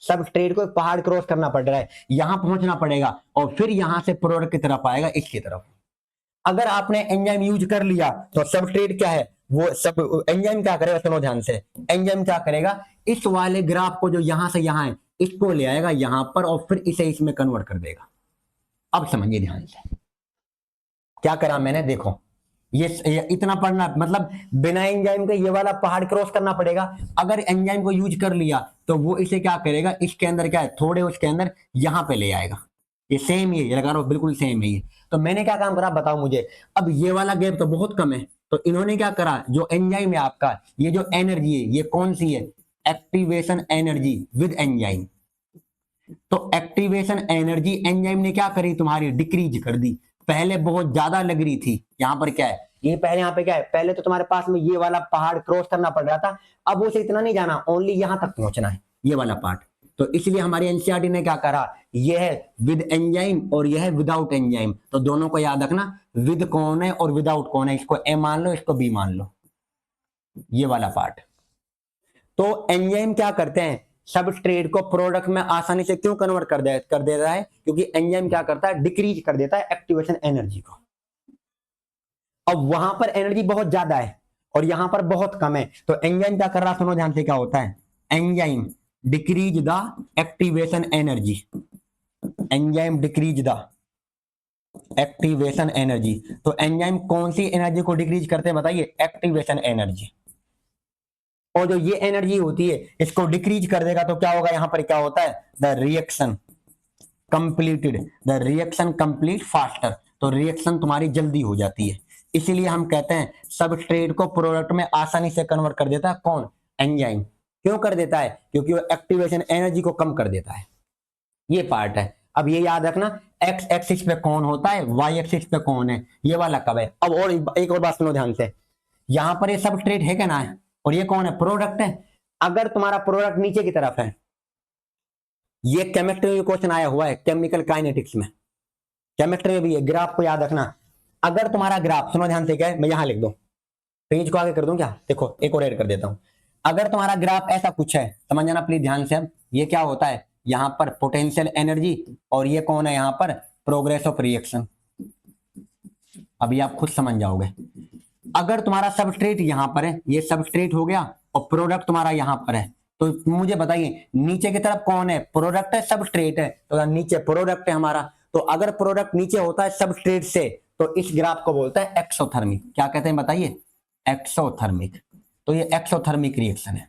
सबस्ट्रेट को एक पहाड़ क्रॉस करना पड़ रहा है, यहां पहुंचना पड़ेगा, और फिर यहां से प्रोडक्ट की तरफ आएगा, इसकी तरफ। अगर आपने एंजाइम यूज कर लिया तो सबस्ट्रेट क्या है, वो सब एंजाइम क्या करेगा, सुनो ध्यान से, एंजाइम क्या करेगा, इस वाले ग्राफ को जो यहां से यहां है, इसको ले आएगा यहां पर, और फिर इसे इसमें कन्वर्ट कर देगा। अब समझिए ध्यान से क्या करा मैंने, देखो ये इतना पढ़ना, मतलब बिना एंजाइम के ये वाला पहाड़ क्रॉस करना पड़ेगा। अगर एंजाइम को यूज कर लिया तो वो इसे क्या करेगा, इसके अंदर क्या है, थोड़े उसके अंदर यहां पे ले आएगा। ये सेम ही है, ये लगा रहा हूं बिल्कुल सेम है ये। तो मैंने क्या काम करा बताओ मुझे। अब ये वाला गैप तो बहुत कम है, तो इन्होंने क्या करा, जो एंजाइम है आपका, ये जो एनर्जी है ये कौन सी है, एक्टिवेशन एनर्जी विद एंजाइम। तो एक्टिवेशन एनर्जी एंजाइम ने क्या करी, तुम्हारी डिक्रीज कर दी। पहले बहुत ज्यादा लग रही थी, यहाँ पर क्या है, ये पहले यहाँ पे क्या है, पहले तो तुम्हारे पास में ये वाला पहाड़ क्रॉस करना पड़ रहा था, अब उसे इतना नहीं जाना, ओनली यहां तक पहुंचना है, ये वाला पार्ट। तो इसलिए हमारी एनसीईआरटी ने क्या करा, ये है विद एंजाइम और यह है विदाउट एंजाइम। तो दोनों को याद रखना, विद कौन है और विदाउट कौन है, इसको ए मान लो, इसको बी मान लो, ये वाला पार्ट। तो एंजाइम क्या करते हैं, सबस्ट्रेट को प्रोडक्ट में आसानी से क्यों कन्वर्ट कर देता है, क्योंकि एंजाइम क्या करता है, डिक्रीज कर देता है एक्टिवेशन एनर्जी को। अब वहां पर एनर्जी बहुत ज्यादा है और यहां पर बहुत कम है, तो एंजाइम क्या कर रहा है, सुनो ध्यान से, क्या होता है, enzyme decrease the activation energy, enzyme decrease the activation energy. तो एंजाइम कौन सी एनर्जी को डिक्रीज करते हैं बताइए, एक्टिवेशन एनर्जी। और जो ये एनर्जी होती है इसको डिक्रीज कर देगा तो क्या होगा, यहां पर क्या होता है, the reaction completed, the reaction complete faster. तो रिएक्शन तुम्हारी जल्दी हो जाती है, इसीलिए हम कहते हैं सबस्ट्रेट को प्रोडक्ट में आसानी से कन्वर्ट कर देता है कौन, एंजाइम। क्यों कर देता है, क्योंकि वो एक्टिवेशन एनर्जी को कम कर देता है, ये पार्ट है। अब ये याद रखना, एक्स एक्सिस पे कौन होता है, वाई एक्सिस पे कौन है, ये वाला कब है। अब और एक और बात सुनो ध्यान से, यहां पर ये सबस्ट्रेट है क्या ना है, और ये कौन है, प्रोडक्ट है। अगर तुम्हारा प्रोडक्ट नीचे की तरफ है, ये केमिस्ट्री में क्वेश्चन आया हुआ है, केमिकल काइनेटिक्स में, केमिस्ट्री में भी है, ग्राफ को याद रखना। अगर तुम्हारा ग्राफ, सुनो ध्यान से, क्या है, मैं यहां लिख दूं, पेज को आगे कर दूं क्या, देखो एक और ऐड कर देता हूं। अगर तुम्हारा ग्राफ ऐसा कुछ है, समझ जाना प्लीज ध्यान से। अब ये क्या होता है, यहां पर पोटेंशियल एनर्जी, और ये कौन है, यहां पर प्रोग्रेस ऑफ रिएक्शन। अभी आप खुद समझ जाओगे। अगर तुम्हारा सबस्ट्रेट यहां पर है, ये सबस्ट्रेट हो गया, और प्रोडक्ट तुम्हारा यहां पर है, तो मुझे बताइए नीचे की तरफ कौन है, प्रोडक्ट है सबस्ट्रेट है, तो नीचे प्रोडक्ट है हमारा। तो अगर प्रोडक्ट नीचे होता है सबस्ट्रेट से, तो इस ग्राफ को बोलता है एक्सोथर्मिक। क्या कहते हैं बताइए, एक्सोथर्मिक। तो ये एक्सोथर्मिक रिएक्शन है,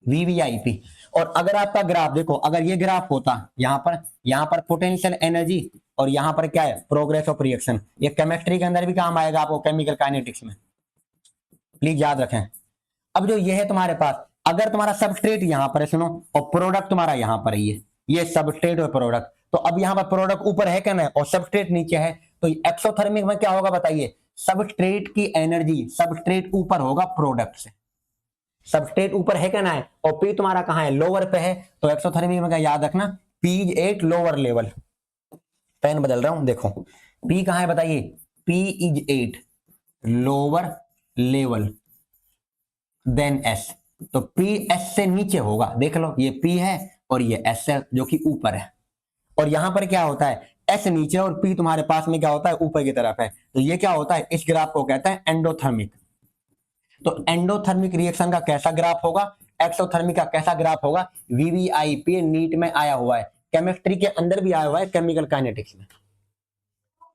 वीवीआईपी। और अगर आपका ग्राफ देखो, अगर ये ग्राफ होता यहां पर पोटेंशियल एनर्जी, और यहां पर क्या है, प्रोग्रेस ऑफ रिएक्शन। ये केमिस्ट्री के अंदर भी काम आएगा आपको, केमिकल काइनेटिक्स में, प्लीज याद रखें। अब जो ये है तुम्हारे पास, अगर तुम्हारा सबस्ट्रेट यहां पर है, सुनो, और प्रोडक्ट तुम्हारा यहां पर है, ये सबस्ट्रेट और प्रोडक्ट, तो अब यहां पर प्रोडक्ट ऊपर है क्या ना, और सबस्ट्रेट नीचे है, तो एक्सोथर्मिक में क्या होगा बताइए, सबस्ट्रेट की एनर्जी, सबस्ट्रेट ऊपर होगा प्रोडक्ट से, सबस्ट्रेट ऊपर है क्या ना है, और पी तुम्हारा कहां है, लोअर पे है। तो एक्सोथर्मिक में क्या याद रखना, P is 8 lower level. Pen बदल रहा हूं, देखो पी कहां है बताइए, P is 8 lower level then S. तो पी एस से नीचे होगा, देख लो ये पी है और ये एस है जो कि ऊपर है, और यहां पर क्या होता है, एस नीचे और पी तुम्हारे पास में क्या होता है, ऊपर की तरफ है। तो ये क्या होता है, इस ग्राफ को कहते हैं एंडोथर्मिक। तो एंडोथर्मिक रिएक्शन का कैसा ग्राफ होगा, एक्सोथर्मिक का कैसा ग्राफ होगा, वीवीआईपी नीट में आया हुआ है, केमिस्ट्री के अंदर भी आया हुआ है, केमिकल काइनेटिक्स में।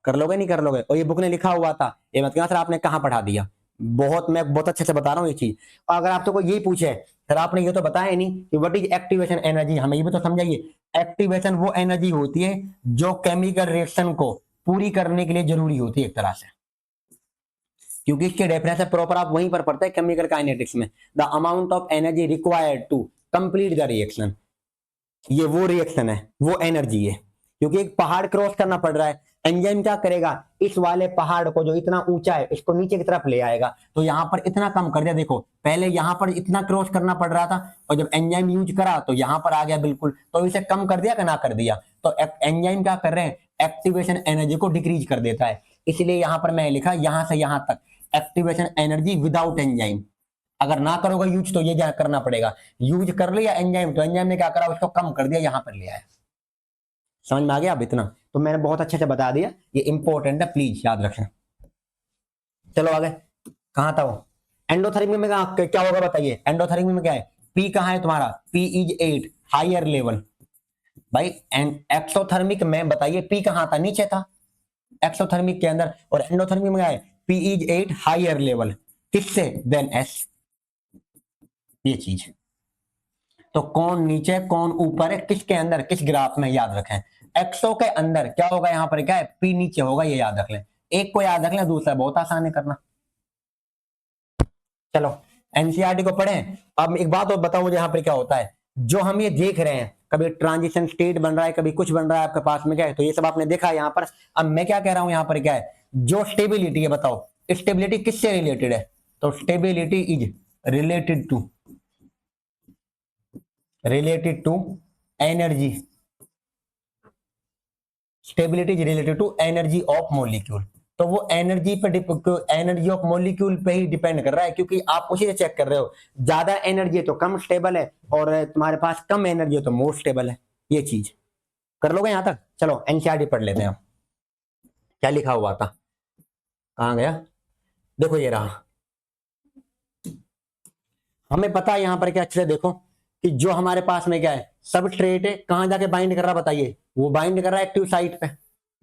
कर लोगे नहीं कर लोगे, और ये बुक ने लिखा हुआ था, ये मत कहना सर आपने कहां पढ़ा दिया, मैं बहुत अच्छे से बता रहा हूँ ये चीज। और अगर आपसे कोई यही पूछे, सर आपने ये तो बताया नहीं कि व्हाट इज एक्टिवेशन एनर्जी, हमें ये भी तो समझाइए। एक्टिवेशन वो एनर्जी होती है जो केमिकल रिएक्शन को पूरी करने के लिए जरूरी होती है एक तरह से, क्योंकि इसके डेफिनेशन प्रॉपर आप वहीं पर पढ़ते हैं केमिकल काइनेटिक्स में, the amount of energy required to complete the reaction. ये वो रिएक्शन है, वो एनर्जी है, क्योंकि एक पहाड़ क्रॉस करना पड़ रहा है। एंजाइम क्या करेगा, इस वाले पहाड़ को जो इतना ऊंचा है इसको नीचे की तरफ ले आएगा। तो यहाँ पर इतना कम कर दिया, देखो पहले यहाँ पर इतना क्रॉस करना पड़ रहा था, और जब एंजाइम यूज करा तो यहाँ पर आ गया बिल्कुल, तो इसे कम कर दिया कि ना कर दिया। तो एंजाइम क्या कर रहे हैं, एक्टिवेशन एनर्जी को डिक्रीज कर देता है। इसलिए यहाँ पर मैं लिखा यहां से यहां तक एक्टिवेशन एनर्जी विदाउट एंजाइम। अगर ना करोगे यूज तो ये करना पड़ेगा, यूज कर लिया एंजाइम तो एंजाइम ने क्या करा, उसको कम कर दिया, यहां पर ले आया। समझ में आ गया अब इतना, तो मैंने बहुत अच्छे से बता दिया, ये इंपॉर्टेंट है, प्लीज याद रखें। चलो आगे, कहां था वो, एंडोथर्मिक में क्या होगा बताइए, एंडोथर्मिक में क्या है, पी कहां है तुम्हारा, पी इज 8 हायर लेवल भाई। एक्सोथर्मिक में बताइए पी कहां था, नीचे था एक्सोथर्मिक के अंदर, और एंडोथर्मिक में क्या है, पी इज 8 हायर लेवल, किससे, देन एस, ये चीज। तो कौन नीचे कौन ऊपर है, किसके अंदर, किस ग्राफ में, याद रखें। एक्सो के अंदर क्या होगा, यहां पर क्या है, पी नीचे होगा, ये याद रख लें। एक को याद रख लें, दूसरा बहुत आसान है करना। चलो एनसीईआरटी को पढ़ें। अब एक बात और बताओ मुझे यहाँ पर क्या होता है, जो हम ये देख रहे हैं, कभी ट्रांजिशन स्टेट बन रहा है, कभी कुछ बन रहा है आपके पास में, क्या है, तो ये सब आपने देखा है यहाँ पर। अब मैं क्या कह रहा हूं यहाँ पर, क्या है, जो स्टेबिलिटी है, बताओ स्टेबिलिटी किससे रिलेटेड है, तो stability is related to energy, stability is related to energy of molecule. तो वो एनर्जी पे, एनर्जी ऑफ मॉलिक्यूल पे ही डिपेंड कर रहा है, क्योंकि आप उसी से चेक कर रहे हो, ज्यादा एनर्जी है तो कम स्टेबल है, और तुम्हारे पास कम एनर्जी है तो मोर स्टेबल है। ये चीज कर लोगे यहां तक। चलो एनसीईआरटी पढ़ लेते हैं। क्या लिखा हुआ था, कहां गया, देखो ये रहा। हमें पता है यहां पर क्या, अच्छे से देखो कि जो हमारे पास में क्या है, सबस्ट्रेट है, कहां जाके बाइंड कर रहा है बताइए, वो बाइंड कर रहा है एक्टिव साइट पे,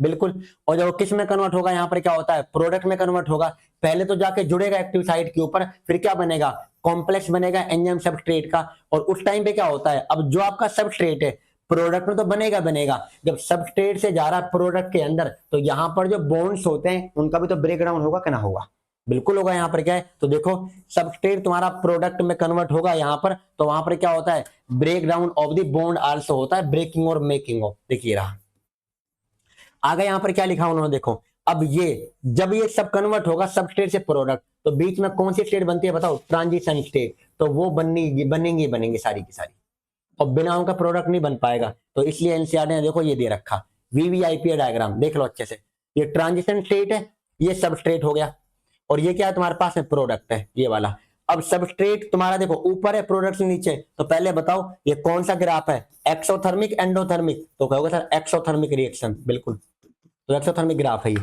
बिल्कुल। और जब किस में कन्वर्ट होगा, यहाँ पर क्या होता है, प्रोडक्ट में कन्वर्ट होगा। पहले तो जाके जुड़ेगा एक्टिव साइट के ऊपर, फिर क्या बनेगा, कॉम्प्लेक्स बनेगा एंजाइम सबस्ट्रेट का। और उस टाइम पे क्या होता है, अब जो आपका सबस्ट्रेट है प्रोडक्ट में तो बनेगा, जब सबस्ट्रेट से जा रहा है प्रोडक्ट के अंदर, तो यहाँ पर जो बॉन्ड्स होते हैं उनका भी तो ब्रेक डाउन होगा कि ना होगा, बिल्कुल होगा। यहाँ पर क्या है, तो देखो सबस्ट्रेट तुम्हारा प्रोडक्ट में कन्वर्ट होगा यहाँ पर, तो वहां पर क्या होता है, break down of the bond also होता है, ब्रेकिंग और मेकिंग ऑफ। देखिए रहा आगे यहाँ पर क्या लिखा उन्होंने, देखो अब ये जब ये सब कन्वर्ट होगा सबस्ट्रेट से प्रोडक्ट, तो बीच में कौन सी स्टेट बनती है बताओ, ट्रांजिशन स्टेट। तो वो बनेंगी सारी की सारी, और बिना उनका प्रोडक्ट नहीं बन पाएगा। तो इसलिए एनसीईआरटी ने देखो ये दे रखा, वीवीआईपी डायग्राम देख लो अच्छे से। ये ट्रांजिशन स्टेट है, ये सबस्ट्रेट हो गया, और ये क्या है तुम्हारे पास में, प्रोडक्ट है ये वाला। अब सबस्ट्रेट तुम्हारा देखो ऊपर है, प्रोडक्ट से नीचे, तो पहले बताओ ये कौन सा ग्राफ है, एक्सोथर्मिक एंडोथर्मिक, तो कहोगे सर एक्सोथर्मिक रिएक्शन, बिल्कुल। तो एक्सोथर्मिक ग्राफ है ये,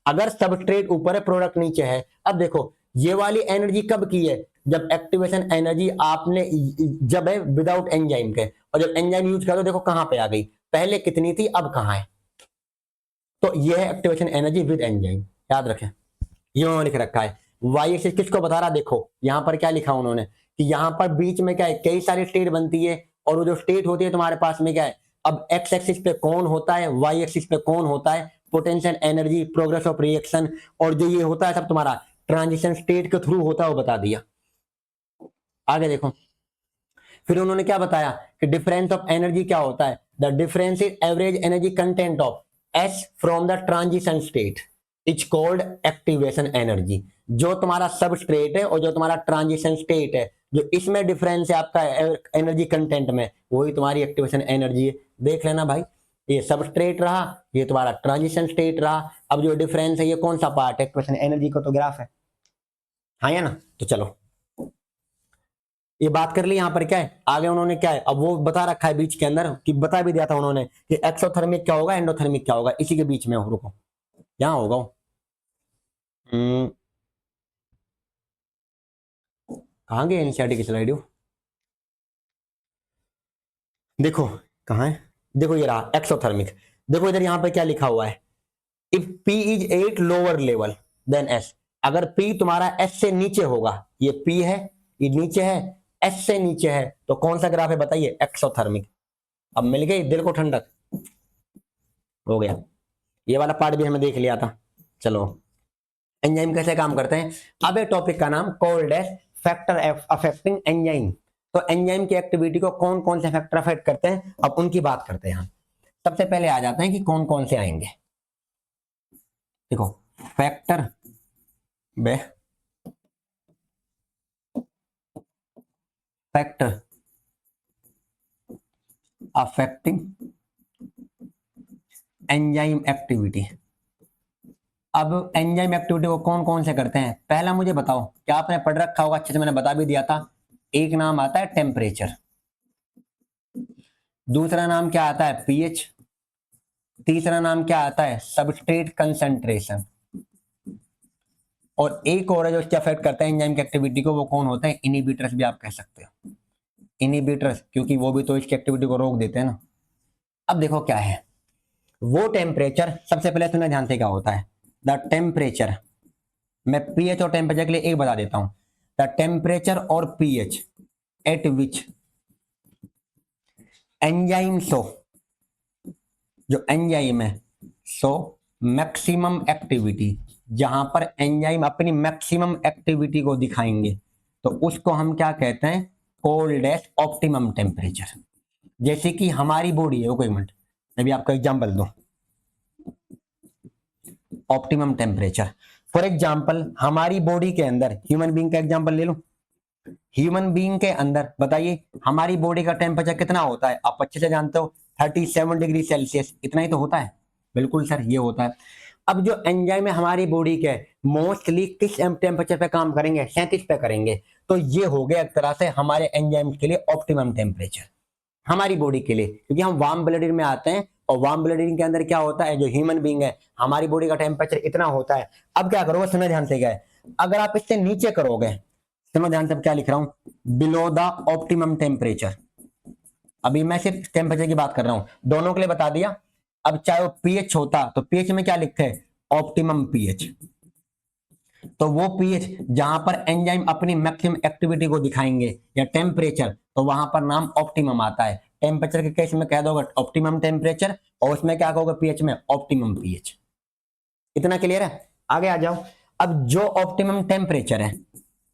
अगर सबस्ट्रेट ऊपर है प्रोडक्ट नीचे है। अब देखो ये वाली एनर्जी कब की है, जब एक्टिवेशन एनर्जी आपने जब है विदाउट एंजाइम के, और जब एंजाइम यूज किया तो देखो कहां पे आ गई, पहले कितनी थी अब कहां है। तो ये है एक्टिवेशन एनर्जी विद एंजाइम, याद रखें। ये उन्होंने लिख रखा है। वाई एक्सिस किसको बता रहा, देखो यहां पर क्या लिखा उन्होंने कि यहां पर बीच में क्या है, कई सारी स्टेट बनती है, और वो जो स्टेट होती है तुम्हारे पास में क्या है, अब एक्स एक्सिस पे कौन होता है, वाई एक्सिस पे कौन होता है, potential energy, progress of reaction, और जो ये होता है सब तुम्हारा ट्रांजिशन स्टेट के थ्रू होता है, वो बता दिया। आगे देखो फिर उन्होंने क्या बताया कि डिफरेंस ऑफ एनर्जी क्या होता है, the difference is average energy content of S from the transition state is called activation energy. जो तुम्हारा सबस्ट्रेट है और जो तुम्हारा ट्रांजिशन स्टेट है, जो इसमें डिफरेंस है आपका एनर्जी कंटेंट में, वही तुम्हारी एक्टिवेशन एनर्जी है। देख लेना भाई, ये सबस्ट्रेट रहा, ये तुम्हारा ट्रांजिशन स्टेट रहा, अब जो डिफरेंस है ये कौन सा पार्ट है, एक्टिवेशन एनर्जी का तो ग्राफ है, हाँ या ना। तो चलो ये बात कर ली, यहाँ पर क्या है, आगे उन्होंने क्या है, अब वो बता रखा है बीच के अंदर, कि बता भी दिया था उन्होंने कि एक्सोथर्मिक क्या होगा, एंडोथर्मिक क्या होगा, इसी के बीच में रुको, यहाँ होगा। कहाँ गए एनसीईआरटी की स्लाइड, देखो कहाँ है, देखो ये रहा एक्सोथर्मिक। देखो इधर यहाँ पे क्या लिखा हुआ है, if P is 8 lower level then S, अगर P तुम्हारा S से नीचे होगा, ये P है, ये नीचे है, S से नीचे है, तो कौन सा ग्राफ है बताइए, एक्सोथर्मिक। अब मिल गई दिल को ठंडक, हो गया। ये वाला पार्ट भी हमें देख लिया था। चलो एंजाइम कैसे काम करते हैं, अब ये टॉपिक का नाम कॉल्ड है फैक्टर अफेक्टिंग एंजाइम। तो एंजाइम की एक्टिविटी को कौन कौन से फैक्टर अफेक्ट करते हैं, अब उनकी बात करते हैं हम। सबसे पहले आ जाते हैं कि कौन कौन से आएंगे। देखो फैक्टर बे फैक्टर अफेक्टिंग एंजाइम एक्टिविटी। अब एंजाइम एक्टिविटी को कौन कौन से करते हैं, पहला मुझे बताओ, क्या आपने पढ़ रखा होगा अच्छे से, मैंने बता भी दिया था। एक नाम आता है टेम्परेचर, दूसरा नाम क्या आता है पीएच, तीसरा नाम क्या आता है सबस्ट्रेट कंसंट्रेशन, और एक और है जो अफेक्ट करता है एंजाइम की एक्टिविटी को, वो कौन होता है, इनहिबिटर्स भी आप कह सकते हो, इनहिबिटर्स, क्योंकि वो भी तो इसकी एक्टिविटी को रोक देते हैं ना। अब देखो क्या है वो टेम्परेचर, सबसे पहले तुम्हें ध्यान से क्या होता है, द टेम्परेचर, मैं पीएच और टेम्परेचर के लिए एक बता देता हूं, द टेम्परेचर और pH eight which enzyme show, जो एंजाइम है शो मैक्सिमम एक्टिविटी, जहां पर एंजाइम अपनी मैक्सिमम एक्टिविटी को दिखाएंगे, तो उसको हम क्या कहते हैं, कोल्डेस्ट ऑप्टिमम टेम्परेचर। जैसे कि हमारी बॉडी है, वो कोई मिनट मैं भी आपको एग्जांपल दूं, ऑप्टिमम टेम्परेचर फॉर एग्जांपल हमारी बॉडी के अंदर, ह्यूमन बीइंग का एग्जांपल ले लो, ह्यूमन बीइंग के अंदर बताइए हमारी बॉडी का टेम्परेचर कितना होता है, आप अच्छे से जानते हो 37 डिग्री सेल्सियस, इतना ही तो होता है। बिल्कुल सर, ये होता है। अब जो एंजाइम है हमारी बॉडी के मोस्टली किस टेम्परेचर पे काम करेंगे, 37 पे करेंगे। तो ये हो गया एक तरह से हमारे एंजाइम के लिए ऑप्टिमम टेम्परेचर हमारी बॉडी के लिए, क्योंकि हम वार्म ब्लडेड में आते हैं और वार्म ब्लडेड के अंदर क्या होता है, जो ह्यूमन बीइंग है हमारी बॉडी का टेम्परेचर इतना होता है। अब क्या करोगे, सुनो ध्यान से, क्या है अगर आप इससे नीचे करोगे, सुनो ध्यान से क्या लिख रहा हूं, बिलो द ऑप्टिमम टेम्परेचर। अभी मैं सिर्फ टेम्परेचर की बात कर रहा हूं, दोनों के लिए बता दिया। अब चाहे वो पीएच होता तो पीएच में क्या लिखते हैं, ऑप्टिमम पीएच। तो वो पीएच जहां पर एंजाइम अपनी मैक्सिमम एक्टिविटी को दिखाएंगे या टेम्परेचर, तो वहां पर नाम ऑप्टिमम आता है। टेम्परेचर के केस में कह दोगे ऑप्टिमम टेम्परेचर, और उसमें क्या कहोगे पीएच में ऑप्टिमम पीएच। इतना क्लियर है? आगे आ जाओ। अब जो ऑप्टिमम टेम्परेचर है,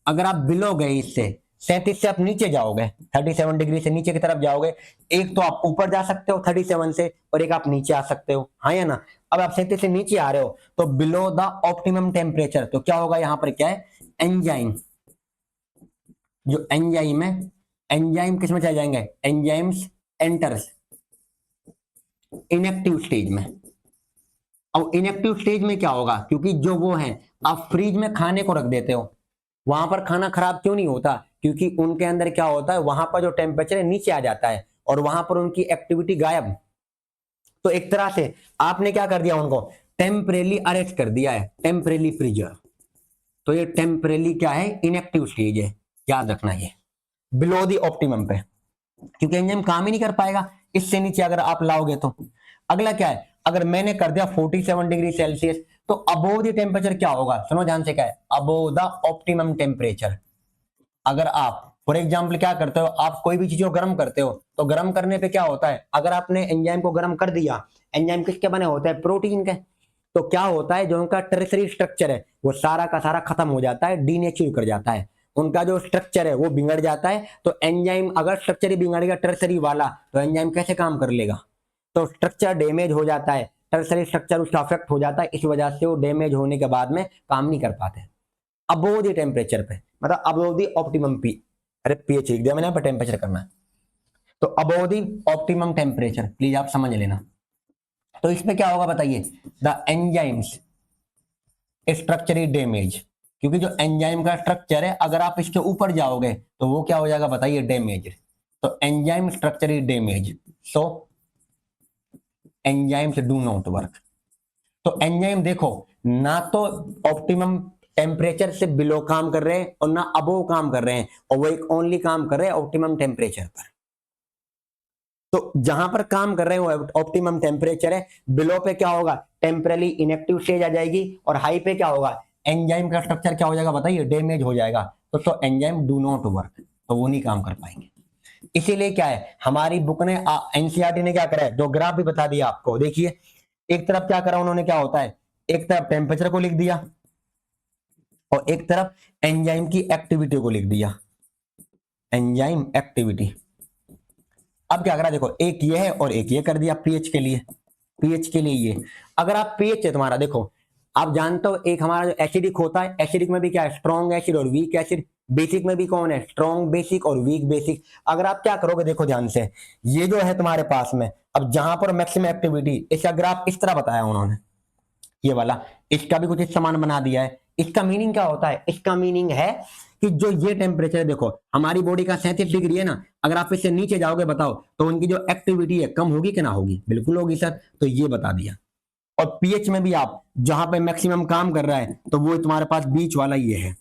अगर आप बिलो गए इससे 37 से आप नीचे जाओगे, 37 डिग्री से नीचे की तरफ जाओगे, एक तो आप ऊपर जा सकते हो 37 से, और एक आप नीचे आ सकते हो, हाँ या ना। अब आप 37 से नीचे आ रहे हो तो बिलो द ऑप्टिमम टेम्परेचर, तो क्या होगा यहां पर, क्या है, एंजाइम, जो एंजाइम है, एंजाइम किस में चले जाएंगे, एंजाइम्स एंटर्स इनएक्टिव स्टेज में। अब इनएक्टिव स्टेज में क्या होगा, क्योंकि जो वो है, आप फ्रिज में खाने को रख देते हो, वहां पर खाना खराब क्यों नहीं होता, क्योंकि उनके अंदर क्या होता है, वहां पर जो टेम्परेचर है नीचे आ जाता है और वहां पर उनकी एक्टिविटी गायब। तो एक तरह से आपने क्या कर दिया, उनको टेम्परेली अरेस्ट कर दिया है, टेम्परेली प्रिजर्व। तो ये टेम्परेली क्या है, इनएक्टिव स्टेज है, याद रखना ये बिलो दी ऑप्टिमम पे, क्योंकि एंजाइम काम ही नहीं कर पाएगा इससे नीचे अगर आप लाओगे तो। अगला क्या है, अगर मैंने कर दिया 47 डिग्री सेल्सियस, तो अबोव द टेम्परेचर क्या होगा, सुनो ध्यान से, क्या है, अबोव द ऑप्टिमम टेम्परेचर। अगर आप फॉर एग्जाम्पल क्या करते हो, आप कोई भी चीज को गर्म करते हो, तो गर्म करने पे क्या होता है, अगर आपने एंजाइम को गर्म कर दिया, एंजाइम किसके बने होते हैं, प्रोटीन के, तो क्या होता है, जो उनका टर्सरी स्ट्रक्चर है वो सारा का सारा खत्म हो जाता है, डीनेचर कर जाता है, उनका जो स्ट्रक्चर है वो बिगड़ जाता है। तो एंजाइम अगर स्ट्रक्चर ही बिगड़ गया टर्सरी वाला, तो एंजाइम कैसे काम कर लेगा, तो स्ट्रक्चर डैमेज हो जाता है, टर्सरी स्ट्रक्चर उसका अफेक्ट हो जाता है, इस वजह से वो डैमेज होने के बाद में काम नहीं कर पाते। अबोव द टेम्परेचर पे, मतलब अबोव द ऑप्टिमम पी, अरे पीएच लिख दिया मैंने, पर टेम्परेचर करना है, तो above the optimum temperature, please आप समझ लेना। तो इसमें क्या होगा बताइए, the enzymes structure is damage, क्योंकि जो एंजाइम का स्ट्रक्चर है अगर आप इसके ऊपर जाओगे तो वो क्या हो जाएगा बताइए, डैमेज। तो enzyme structure is damage, so enzymes do not work. तो एंजाइम देखो, ना तो ऑप्टिमम टेम्परेचर से बिलो काम कर रहे हैं और ना अबोव काम कर रहे हैं, और वो एक ओनली काम कर रहे हैं ऑप्टिमम टेम्परेचर पर। तो जहां पर काम कर रहे हैं वो ऑप्टिमम टेम्परेचर है, बिलो पे क्या होगा, टेम्परली इनएक्टिव स्टेज आ जाएगी, और हाई पे क्या होगा, एंजाइम का स्ट्रक्चर क्या हो जाएगा बताइए, डैमेज हो जाएगा। तो एंजाइम डू नॉट वर्क, तो वो नहीं काम कर पाएंगे। इसीलिए क्या है, हमारी बुक ने एनसीईआरटी ने क्या करा है, जो ग्राफ भी बता दिया आपको, देखिए एक तरफ क्या करा उन्होंने, क्या होता है, एक तरफ टेम्परेचर को लिख दिया और एक तरफ एंजाइम की एक्टिविटी को लिख दिया, एंजाइम एक्टिविटी। अब क्या करा, देखो एक ये है और एक ये कर दिया पीएच के लिए, पीएच के लिए ये। अगर आप पीएच है तुम्हारा, देखो आप जानते हो एक हमारा जो एसिडिक होता है, एसिडिक में भी क्या है, स्ट्रॉन्ग एसिड और वीक एसिड, बेसिक में भी कौन है, स्ट्रॉन्ग बेसिक और वीक बेसिक। अगर आप क्या करोगे, देखो ध्यान से, ये जो है तुम्हारे पास में, अब जहां पर मैक्सिमम एक्टिविटी, इसका ग्राफ इस तरह बताया उन्होंने, ये वाला, इसका भी कुछ इस समान बना दिया है। इसका मीनिंग क्या होता है, इसका मीनिंग है कि जो ये टेम्परेचर है, देखो हमारी बॉडी का 37 डिग्री है ना, अगर आप इससे नीचे जाओगे बताओ, तो उनकी जो एक्टिविटी है कम होगी कि ना होगी, बिल्कुल होगी सर, तो ये बता दिया। और पीएच में भी आप जहां पे मैक्सिमम काम कर रहा है, तो वो तुम्हारे पास बीच वाला ये है।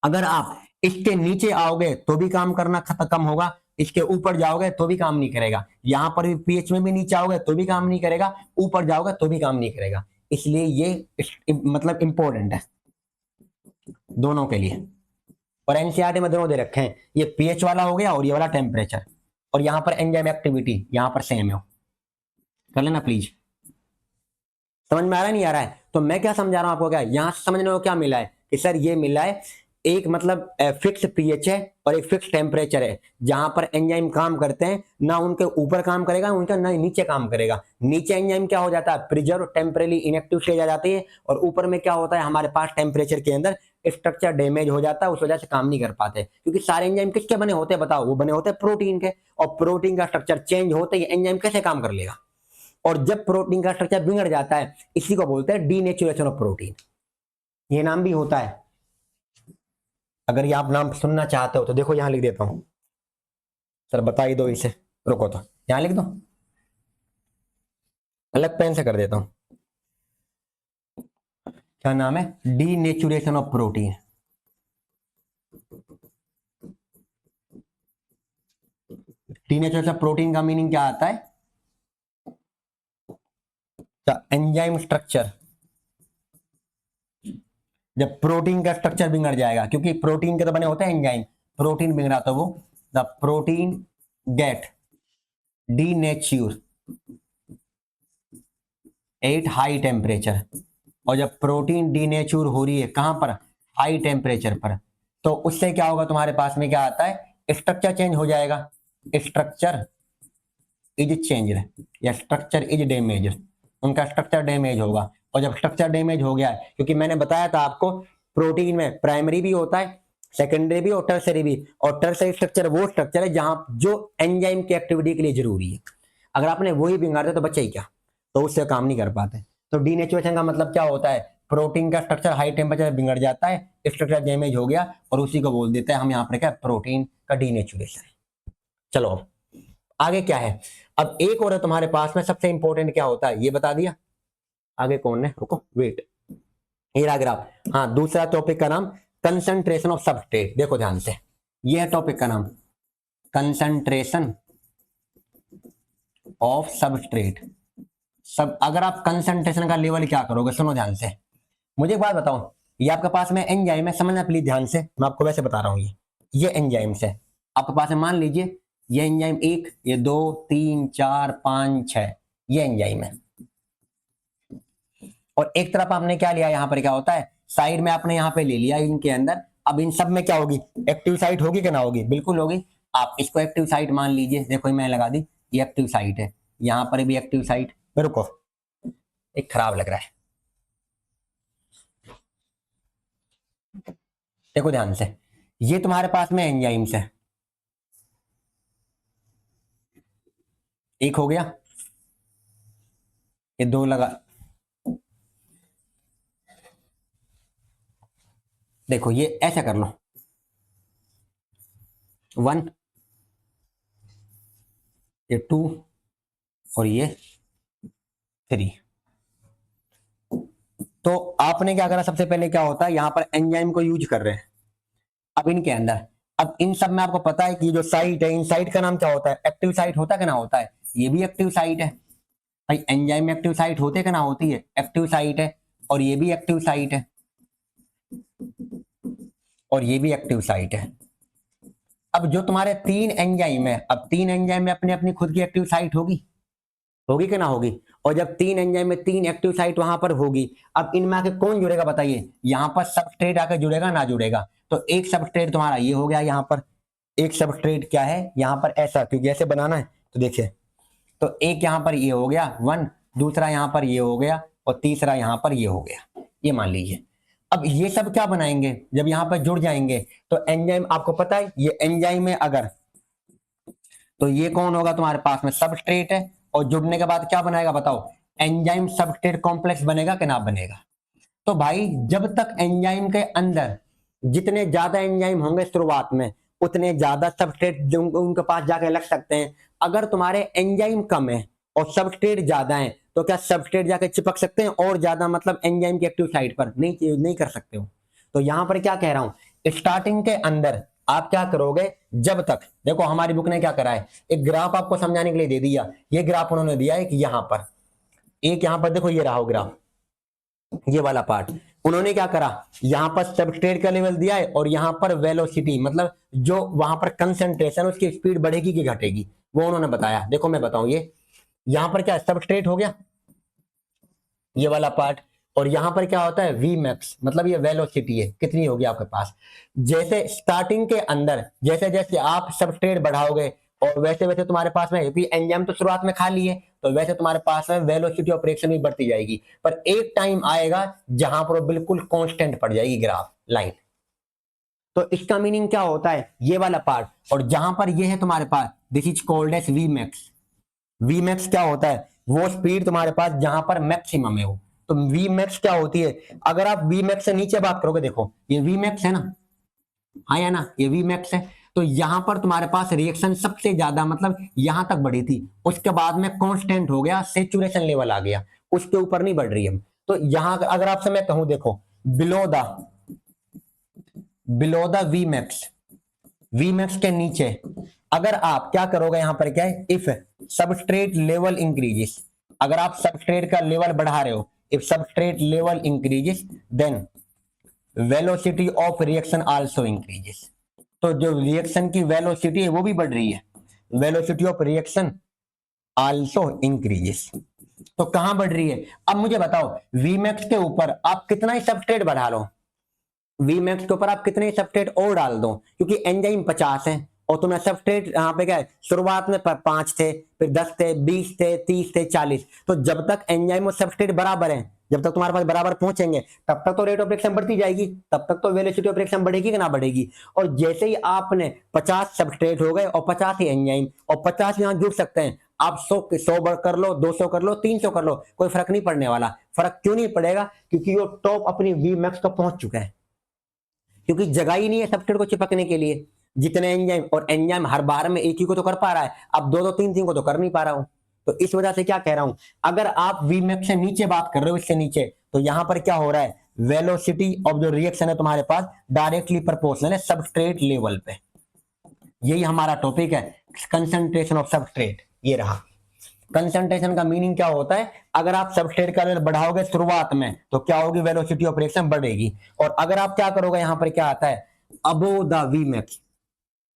अगर आप इसके नीचे आओगे तो भी काम करना कम होगा, इसके ऊपर जाओगे तो भी काम नहीं करेगा, यहां पर भी पीएच में भी नीचे आओगे तो भी काम नहीं करेगा, ऊपर जाओगे तो भी काम नहीं करेगा। इसलिए ये मतलब इंपॉर्टेंट है दोनों के लिए। और एनसीईआरटी में दोनों दे रखे हैं, ये पीएच वाला हो गया और ये वाला टेम्परेचर, और यहां पर एंजाइम एक्टिविटी यहां पर सेम है, कर लेना प्लीज। समझ में आ रहा है नहीं आ रहा है, तो मैं क्या समझा रहा हूं आपको, क्या यहां समझने को क्या मिला है कि सर ये मिला है एक मतलब फिक्स पीएच है और एक फिक्स टेम्परेचर है जहां पर एंजाइम काम करते हैं, ना उनके ऊपर काम करेगा उनका, ना नीचे काम करेगा। नीचे एंजाइम क्या हो जाता है, प्रिजर्व टेम्परेली इनएक्टिव स्टेज आ जाती है, और ऊपर में क्या होता है, हमारे पास टेम्परेचर के अंदर स्ट्रक्चर डैमेज हो जाता है, उस वजह से काम नहीं कर पाते। क्योंकि सारे एंजाइम किसके बने होते हैं बताओ, वो बने होते हैं प्रोटीन के, और प्रोटीन का स्ट्रक्चर चेंज होते ही एंजाइम कैसे काम कर लेगा। और जब प्रोटीन का स्ट्रक्चर बिगड़ जाता है, इसी को बोलते हैं डीनेचुरेशन ऑफ प्रोटीन, ये नाम भी होता है। अगर ये आप नाम सुनना चाहते हो तो देखो यहां लिख देता हूं, सर बता ही दो इसे, रुको तो यहां लिख दो, अलग पेन से कर देता हूं। क्या नाम है, denaturation of protein. Denaturation of protein का मीनिंग क्या आता है, एंजाइम स्ट्रक्चर, जब प्रोटीन का स्ट्रक्चर बिगड़ जाएगा, क्योंकि प्रोटीन के तो बने होते हैं एंजाइम, प्रोटीन बिगड़ा तो वो the protein get denature at high temperature. और जब प्रोटीन डीनेच्योर हो रही है कहां पर, हाई टेम्परेचर पर, तो उससे क्या होगा, तुम्हारे पास में क्या आता है, स्ट्रक्चर चेंज हो जाएगा, स्ट्रक्चर इज चेंज या स्ट्रक्चर इज डैमेज, उनका स्ट्रक्चर डैमेज होगा। और जब स्ट्रक्चर डैमेज हो गया है, क्योंकि मैंने बताया था आपको प्रोटीन में प्राइमरी भी होता है, सेकेंडरी भी और टर्सरी भी, और टर्सरी स्ट्रक्चर वो स्ट्रक्चर है जहां जो एंजाइम की एक्टिविटी के लिए जरूरी है। अगर आपने वही बिगाड़ दिया तो बच्चा ही क्या, तो उससे काम नहीं कर पाते। तो डीनेचुरेशन का मतलब क्या होता है, प्रोटीन का स्ट्रक्चर हाई टेम्परेचर बिगड़ जाता है, स्ट्रक्चर डैमेज हो गया, और उसी को बोल देते हैं हम यहाँ पर क्या, प्रोटीन का डीनेचुरेशन। चलो अब आगे क्या है, अब एक और है तुम्हारे पास में, सबसे इंपॉर्टेंट क्या होता है ये बता दिया, आगे कौन है, रुको वेट, ये रहा ग्राफ। हाँ, दूसरा टॉपिक का नाम कंसंट्रेशन ऑफ सबस्ट्रेट, देखो ध्यान से, ये है टॉपिक का नाम कंसंट्रेशन ऑफ सबस्ट्रेट। सब अगर आप कंसंट्रेशन का लेवल क्या करोगे, सुनो ध्यान से, मुझे एक बात बताओ, ये आपके पास में एंजाइम है, समझना प्लीज ध्यान से, मैं आपको वैसे बता रहा हूँ, ये एंजाइम्स है आपके पास में, मान लीजिए ये एंजाइम 1, ये 2, 3, 4, 5, 6, ये एंजाइम है। और एक तरफ आपने क्या लिया, यहाँ पर क्या होता है, साइड में आपने यहाँ पे ले लिया इनके अंदर, अब इन सब में क्या होगी, एक्टिव साइट होगी कि ना होगी, बिल्कुल होगी। आप इसको एक्टिव साइट मान लीजिए, देखो मैंने लगा दी, ये एक्टिव साइट है, यहाँ पर भी एक्टिव साइट, रुको एक खराब लग रहा है, देखो ध्यान से, ये तुम्हारे पास में एंजाइम्स है, एक हो गया, ये 2 लगा, देखो ये ऐसा कर लो, 1, ये 2 और ये 3। तो आपने क्या करा, सबसे पहले क्या होता है, यहां पर एंजाइम को यूज कर रहे हैं, अब इनके अंदर, अब इन सब में आपको पता है कि जो साइट है, इन साइट का नाम क्या होता है, एक्टिव साइट होता है कि ना होता है, ये भी एक्टिव साइट है भाई, एंजाइम में एक्टिव साइट होते कि ना होती है, एक्टिव साइट है, और ये भी एक्टिव साइट है, और ये भी एक्टिव साइट है। अब जो तुम्हारे 3 एंजाइम है, अब 3 एंजाइम में अपनी अपनी खुद की एक्टिव साइट होगी, होगी कि ना होगी, और जब 3 एंजाइम में 3 एक्टिव साइट वहां पर होगी, अब इनमें आके कौन जुड़ेगा बताइए, यहां पर सबस्ट्रेट आके जुड़ेगा ना जुड़ेगा, तो एक सबस्ट्रेट तुम्हारा ये हो गया, यहाँ पर एक सबस्ट्रेट क्या है, यहाँ पर ऐसा, क्योंकि ऐसे बनाना है, तो देखिए, तो एक यहाँ पर ये हो गया 1, दूसरा यहाँ पर ये हो गया, और तीसरा यहाँ पर ये हो गया, ये मान लीजिए। अब ये सब क्या बनाएंगे, जब यहाँ पर जुड़ जाएंगे तो एंजाइम, आपको पता है ये एंजाइम में अगर, तो ये कौन होगा तुम्हारे पास में, सबस्ट्रेट है, और जुड़ने के बाद क्या बनाएगा बताओ, एंजाइम सबस्ट्रेट कॉम्प्लेक्स बनेगा कि ना बनेगा। तो भाई जब तक एंजाइम के अंदर जितने ज्यादा एंजाइम होंगे शुरुआत में, उतने ज्यादा सबस्ट्रेट उनके पास जाके लग सकते हैं। अगर तुम्हारे एंजाइम कम है और सबस्ट्रेट ज्यादा है, तो क्या सबस्ट्रेट जाके चिपक सकते हैं और ज्यादा, मतलब एंजाइम की एक्टिव साइट पर नहीं कर सकते हो। तो यहां पर क्या कह रहा हूं, स्टार्टिंग के अंदर आप क्या करोगे, जब तक, देखो हमारी बुक ने क्या करा है, एक ग्राफ आपको समझाने के लिए दे दिया, ये ग्राफ उन्होंने दिया है कि यहां पर एक, यहां पर देखो ये रहा ग्राफ, ये वाला पार्ट उन्होंने क्या करा, यहां पर सबस्ट्रेट का लेवल दिया है, और यहां पर वेलोसिटी, मतलब जो वहां पर कंसंट्रेशन, उसकी स्पीड बढ़ेगी कि घटेगी, वो उन्होंने बताया। देखो मैं बताऊं, ये यहां पर क्या सबस्ट्रेट हो गया, ये वाला पार्ट, और यहां पर क्या होता है वी मैक्स, मतलब ये वेलोसिटी है कितनी होगी आपके पास। जैसे स्टार्टिंग के अंदर जैसे जैसे आप सबस्ट्रेट बढ़ाओगे और वैसे वैसे तुम्हारे पास में, क्योंकि एंजाइम तो शुरुआत में खाली है, तो वैसे तुम्हारे पास में वेलोसिटी ऑफ रिएक्शन भी बढ़ती जाएगी, पर एक टाइम आएगा जहां पर वो बिल्कुल कांस्टेंट पड़ जाएगी ग्राफ लाइन। तो इसका मीनिंग क्या होता है ये वाला पार्ट, और जहां पर ये है तुम्हारे पास this is called as V max. V max क्या होता है, वो स्पीड तुम्हारे पास जहां पर मैक्सिमम है वो। तो वी मैक्स क्या होती है, अगर आप वी मैक्स से नीचे बात करोगे, देखो ये वी मैक्स है ना, हाँ या ना, ये वी मैक्स है, तो यहां पर तुम्हारे पास रिएक्शन सबसे ज्यादा मतलब यहां तक बढ़ी थी, उसके बाद में कांस्टेंट हो गया, सेचुरेशन लेवल आ गया, उसके ऊपर नहीं बढ़ रही है। तो यहां अगर आपसे मैं कहूं देखो बिलो द वी मैक्स के नीचे अगर आप क्या करोगे, यहां पर क्या है, इफ सबस्ट्रेट लेवल इंक्रीजेस, अगर आप सबस्ट्रेट का लेवल बढ़ा रहे हो, if substrate level increases then velocity of reaction also increases. तो जो रिएक्शन की वेलोसिटी है वो भी बढ़ रही है, velocity of reaction also increases. तो कहां बढ़ रही है, अब मुझे बताओ वी मैक्स के ऊपर आप कितना ही सबस्ट्रेट बढ़ा लो, वी मैक्स के ऊपर आप कितने सबस्ट्रेट और डाल दो, क्योंकि एंजाइम 50 है और तुम्हें सबस्ट्रेट यहाँ पे क्या है, शुरुआत में 5 थे, फिर 10 थे, 20 थे, 30 थे, 40, तो जब तक एंजाइम और सबस्ट्रेट बराबर है, जब तक तुम्हारे पास बराबर पहुंचेंगे तब तक तो रेट ऑफ रिएक्शन बढ़ती जाएगी, तब तक तो वेलोसिटी ऑफ रिएक्शन बढ़ेगी कि ना बढ़ेगी। और जैसे ही आपने 50 सबस्ट्रेट हो गए और 50 ही एंजाइम और 50 यहाँ जुड़ सकते हैं, आप 100 कर लो, 200 कर लो, 300 कर लो, कोई फर्क नहीं पड़ने वाला। फर्क क्यों नहीं पड़ेगा, क्योंकि वो टॉप अपनी वी मैक्स तक पहुंच चुका है, क्योंकि जगह ही नहीं है सबस्ट्रेट को चिपकने के लिए। जितने एंजाइम, और एंजाइम हर बार में एक ही को तो कर पा रहा है, अब दो दो तीन तीन को तो कर नहीं पा रहा हूं। तो इस वजह से क्या कह रहा हूं, अगर आप वी मैक्स से नीचे बात कर रहे हो, इससे नीचे, तो यहां पर क्या हो रहा है, वेलोसिटी ऑफ जो रिएक्शन है तुम्हारे पास डायरेक्टली प्रोपोर्शनल है सबस्ट्रेट लेवल पे। यही हमारा टॉपिक है, कंसंट्रेशन ऑफ सबस्ट्रेट। ये रहा कंसंट्रेशन का मीनिंग क्या होता है, अगर आप सबस्ट्रेट का लेवल बढ़ाओगे शुरुआत में तो क्या होगी, वेलोसिटी ऑफ रिएक्शन बढ़ेगी। और अगर आप क्या करोगे, यहां पर क्या आता है, अबोव द वी मैक्स,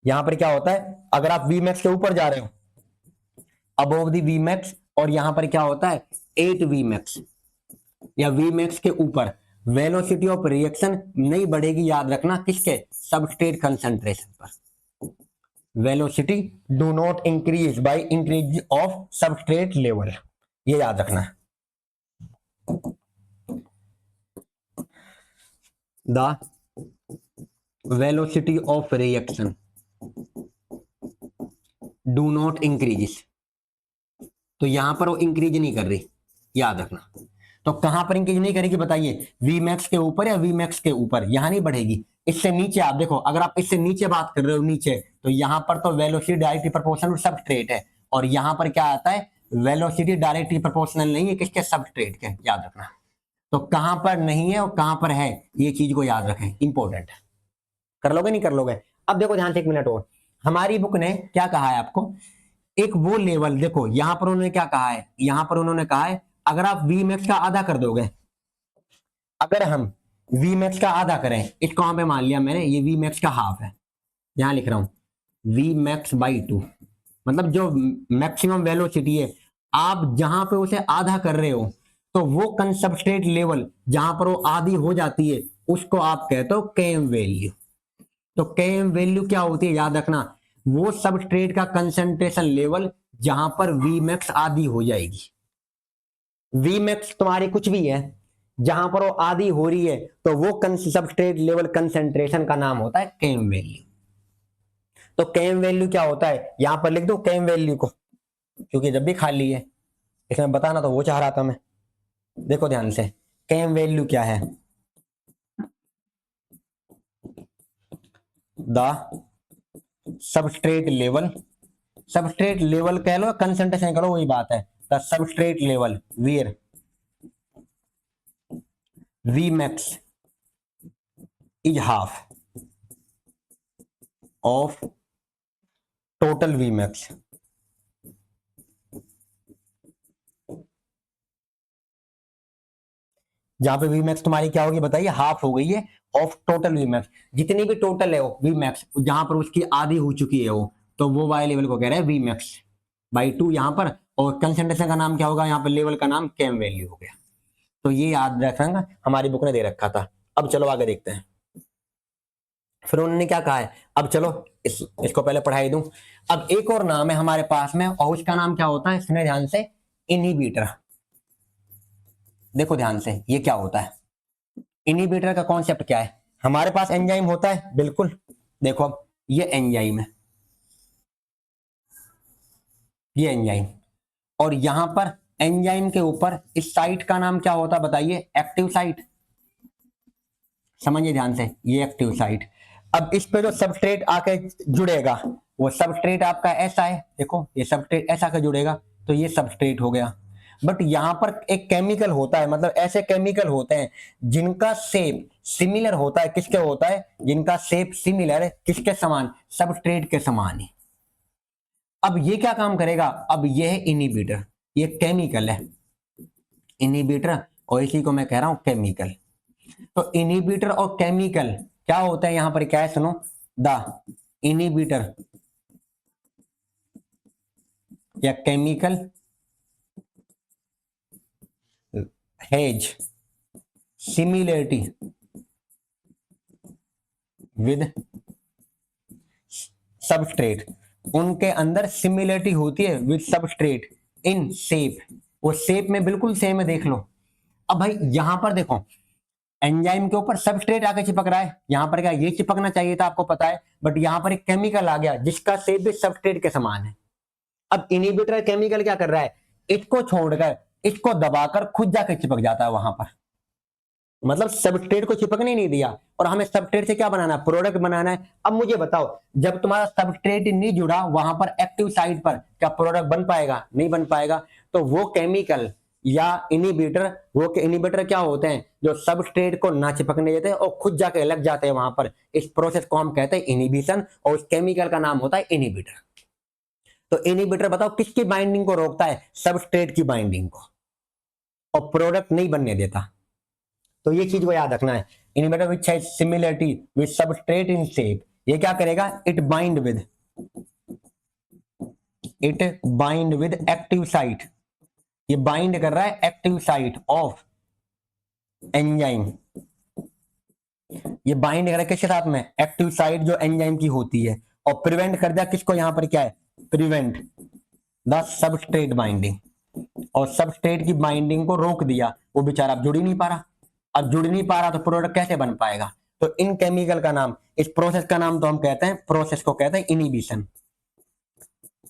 यहां पर क्या होता है, अगर आप वी मैक्स के ऊपर जा रहे हो, अबोव द वी मैक्स, और यहां पर क्या होता है 8 वी मैक्स या वी मैक्स के ऊपर, वेलोसिटी ऑफ रिएक्शन नहीं बढ़ेगी, याद रखना किसके, सबस्ट्रेट कंसंट्रेशन पर। Velocity do not increase by increase of substrate level, ये याद रखना है। The velocity of reaction do not increase, तो यहां पर वो इंक्रीज नहीं कर रही, याद रखना। तो कहां पर इंक्रीज नहीं करेगी बताइए, वी मैक्स के ऊपर या वी मैक्स के ऊपर, यहां नहीं बढ़ेगी। इससे नीचे आप देखो, अगर आप इससे नीचे बात कर रहे हो नीचे, तो यहां पर तो वेलोसिटी डायरेक्टली प्रोपोर्शनल सबस्ट्रेट है, और यहां पर क्या आता है, वेलोसिटी डायरेक्टली प्रोपोर्शनल नहीं है किसके, सबस्ट्रेट के, याद रखना। तो कहां पर नहीं है और कहां पर है, ये चीज को याद रखें, इंपॉर्टेंट है। कर लोगे नहीं कर लोगे। अब देखो ध्यान से, एक मिनट और, हमारी बुक ने क्या कहा है आपको, एक वो लेवल देखो, यहां पर उन्होंने क्या कहा है, यहां पर उन्होंने कहा है अगर आप वी मैक्स का आधा कर दोगे, अगर हम वी मैक्स का आधा करें, इसको वहां पे मान लिया मैंने, ये वी मैक्स का हाफ है, यहां लिख रहा हूं वी मैक्स बाई 2, मतलब जो मैक्सिमम वेलोसिटी है, आप जहां पे उसे आधा कर रहे हो, तो वो कंसंट्रेट लेवल जहां पर वो आधी हो जाती है, उसको आप कहते हो केएम वैल्यू। तो केएम वैल्यू क्या होती है, याद रखना, वो सबस्ट्रेट का कंसंट्रेशन लेवल जहां पर वी मैक्स आधी हो जाएगी। वी मैक्स तुम्हारी कुछ भी है, जहां पर वो आधी हो रही है, तो वो सबस्ट्रेट लेवल कंसंट्रेशन का नाम होता है केएम वैल्यू। तो केएम वैल्यू क्या होता है, यहां पर लिख दो केएम वैल्यू को, क्योंकि जब भी खाली है, इसमें बताना तो वो चाह रहा था मैं। देखो ध्यान से, केएम वैल्यू क्या है, the substrate level, substrate level कह लो, कंसंट्रेशन कह लो, वही बात है, the substrate level where V max is half of total V max. जहां पे वी मैक्स तुम्हारी क्या होगी बताइए, हाफ हो गई है ऑफ टोटल वी मैक्स, जितनी भी टोटल है वो वी मैक्स, जहां पर उसकी आधी हो चुकी है वो, तो वो वाले लेवल को कह रहे हैं वी मैक्स बाई 2 यहां पर। और कंसंट्रेशन का नाम क्या होगा, यहाँ पर लेवल का नाम केएम वैल्यू हो गया। तो ये याद रखना, हमारी बुक ने दे रखा था। अब चलो आगे देखते हैं। फिर उन्होंने क्या कहा है, अब चलो इसको पहले पढ़ाई दूं। अब एक और नाम है हमारे पास में, और उसका नाम क्या होता है, सुने ध्यान से, इनहिबिटर। देखो ध्यान से, ये क्या होता है, इनहिबिटर का कॉन्सेप्ट क्या है। हमारे पास एंजाइम होता है, बिल्कुल, देखो अब ये एंजाइम है, ये एंजाइम, और यहां पर एंजाइम के ऊपर इस साइट का नाम क्या होता है बताइए, एक्टिव साइट। समझिए ध्यान से, ये एक्टिव साइट। अब इस पे जो सबस्ट्रेट आके जुड़ेगा, वो सबस्ट्रेट आपका ऐसा है, देखो ये सबस्ट्रेट ऐसा के जुड़ेगा, तो ये सबस्ट्रेट हो गया। बट यहां पर एक केमिकल होता है, मतलब ऐसे केमिकल होते हैं जिनका शेप सिमिलर होता है, किसके होता है, जिनका शेप सिमिलर है, किसके समान, सबस्ट्रेट के समान है। अब ये क्या काम करेगा, अब ये है इनहिबिटर, ये केमिकल है इनहिबिटर, और इसी को मैं कह रहा हूं केमिकल। तो इनहिबिटर और केमिकल क्या होता है, यहां पर क्या है, सुनो, द इनहिबिटर या chemical has similarity with substrate, उनके अंदर सिमिलरिटी होती है विद सबस्ट्रेट इन शेप, वो शेप में बिल्कुल सेम है, देख लो। अब भाई यहां पर देखो, एंजाइम के ऊपर सबस्ट्रेट आके चिपक रहा है, यहां पर क्या ये चिपकना चाहिए था, आपको पता है, बट यहां पर एक केमिकल आ गया जिसका शेप भी सबस्ट्रेट के समान है। अब इनहिबिटर केमिकल क्या कर रहा है, इसको छोड़कर, इसको दबाकर खुद जाकर चिपक जाता है वहां पर, मतलब सबस्ट्रेट को चिपकने नहीं दिया, और हमें सबस्ट्रेट से क्या बनाना है, प्रोडक्ट बनाना है। अब मुझे बताओ, जब तुम्हारा सबस्ट्रेट नहीं जुड़ा वहां पर एक्टिव साइट पर, क्या प्रोडक्ट बन पाएगा, नहीं बन पाएगा। तो वो केमिकल या इनहिबिटर, वो इनहिबिटर क्या होते हैं, जो सबस्ट्रेट को ना चिपकने देते हैं और खुद जाके लग जाते हैं वहां पर। इस प्रोसेस को हम कहते हैं इनहिबिशन, और उस केमिकल का नाम होता है इनहिबिटर। तो इनहिबिटर बताओ किसकी बाइंडिंग को रोकता है, सबस्ट्रेट की बाइंडिंग को, और प्रोडक्ट नहीं बनने देता। तो ये चीज को याद रखना है, inhibitor which has similarity with substrate in shape, ये क्या करेगा, it bind with active site, ये बाइंड कर रहा है एक्टिव साइट ऑफ एंजाइम, ये बाइंड कर रहा है किसके साथ में, एक्टिव साइट जो एंजाइम की होती है, और प्रिवेंट कर दिया किसको, यहां पर क्या है, प्रिवेंट द सबस्ट्रेट बाइंडिंग, और सबस्ट्रेट की बाइंडिंग को रोक दिया, वो बेचारा अब जुड़ ही नहीं पा रहा। अब जुड़ नहीं पा रहा तो प्रोडक्ट कैसे बन पाएगा। तो इन केमिकल का नाम, इस प्रोसेस का नाम तो हम कहते हैं, प्रोसेस को कहते हैं इनहिबिशन,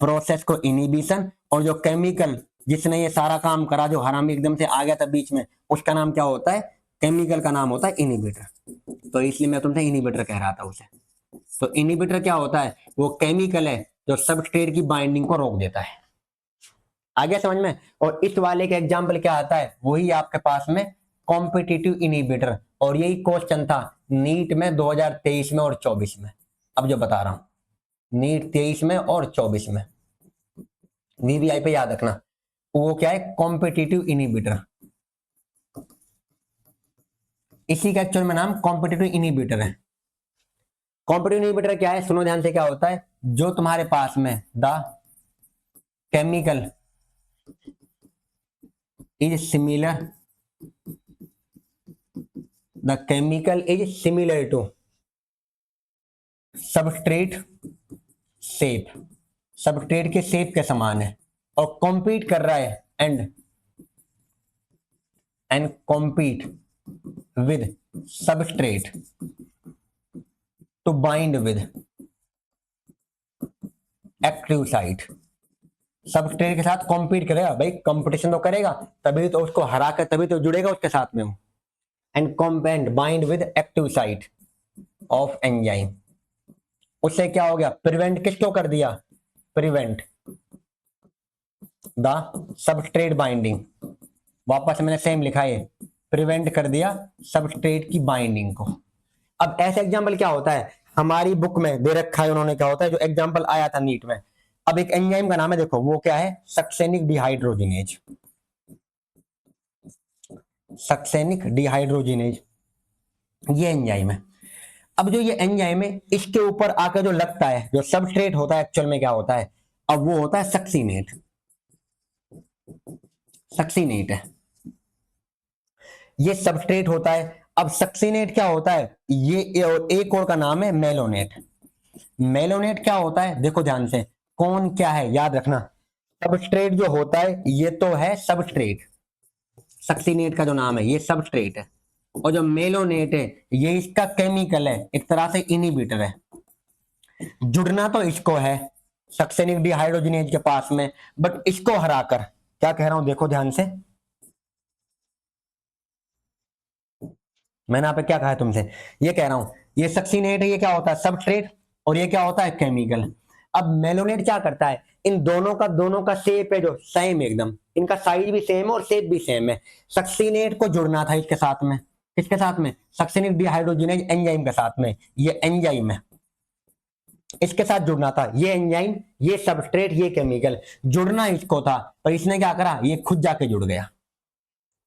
प्रोसेस को इनहिबिशन। और जो केमिकल जिसने ये सारा काम करा, जो हरामी एकदम से आ गया था बीच में, उसका नाम क्या होता है, केमिकल का नाम होता है इनहिबिटर। तो इसलिए मैं तुमसे इनहिबिटर कह रहा था उसे। तो इनहिबिटर क्या होता है, वो केमिकल है जो सबस्ट्रेट की बाइंडिंग को रोक देता है। आगे समझ में। और इस वाले का एग्जाम्पल क्या आता है, वही आपके पास में कॉम्पिटिटिव इनहिबिटर, और यही क्वेश्चन था नीट में 2023 में और 24 में। अब जो बता रहा हूं, नीट 23 में और 24 में, वीवीआई पे याद रखना, वो क्या है, कॉम्पिटिटिव इनहिबिटर। इसी का एक्चुअल में नाम कॉम्पिटिटिव इनहिबिटर है। कॉम्पिटिटिव इनहिबिटर क्या है, सुनो ध्यान से, क्या होता है, जो तुम्हारे पास में the chemical is similar, the chemical is similar to substrate shape, substrate के शेप के समान है, और कॉम्पीट कर रहा है and compete with substrate to bind with active site. Substrate के साथ कॉम्पीट करेगा, भाई कंपटीशन तो करेगा, तभी तो उसको हरा कर, तभी तो जुड़ेगा उसके साथ में। And compound bind with active site of enzyme, उससे क्या हो गया, प्रिवेंट किसको कर दिया, प्रिवेंट द सबस्ट्रेट बाइंडिंग, वापस मैंने सेम लिखा है, प्रिवेंट कर दिया सबस्ट्रेट की बाइंडिंग को। अब ऐसे एग्जांपल क्या होता है, हमारी बुक में दे रखा है उन्होंने, क्या होता है, जो एग्जांपल आया था नीट में। अब एक एंजाइम का नाम है, देखो वो क्या है, सक्सेनिक डिहाइड्रोजिनेज, सक्सेनिक डिहाइड्रोजिनेज, ये एंजाइम है। अब जो ये एंजाइम है, इसके ऊपर आकर जो लगता है, जो सबस्ट्रेट होता है, एक्चुअल में क्या होता है, अब वो होता है सक्सीनेट, सक्सीनेट है। ये सबस्ट्रेट होता है। अब सक्सिनेट क्या होता है, ये एक और का नाम है मेलोनेट। मेलोनेट क्या होता है, देखो ध्यान से, कौन क्या है याद रखना। सबस्ट्रेट जो होता है ये तो है सबस्ट्रेट, सक्सिनेट का जो नाम है ये सबस्ट्रेट है, और जो मेलोनेट है ये इसका केमिकल है, एक तरह से इनहिबिटर है। जुड़ना तो इसको है सक्सेनिक डिहाइड्रोजिनेज के पास में, बट इसको हराकर, क्या कह रहा हूं देखो ध्यान से, मैंने यहाँ पे क्या कहा है तुमसे, ये कह रहा हूं ये सक्सिनेट है, ये क्या होता है सबस्ट्रेट, और ये क्या होता है केमिकल। अब मेलोनेट क्या करता है, इन दोनों का शेप है जो सेम एकदम, इनका साइज भी सेम है और शेप भी सेम है। सक्सिनेट को जुड़ना था इसके साथ में, किसके साथ में, सक्सेनिक डिहाइड्रोजिनेज एंजाइम के साथ में, ये एंजाइम है, इसके साथ जुड़ना था, ये एंजाइम, ये सबस्ट्रेट, ये केमिकल, जुड़ना इसको था, पर इसने क्या करा, ये खुद जाके जुड़ गया।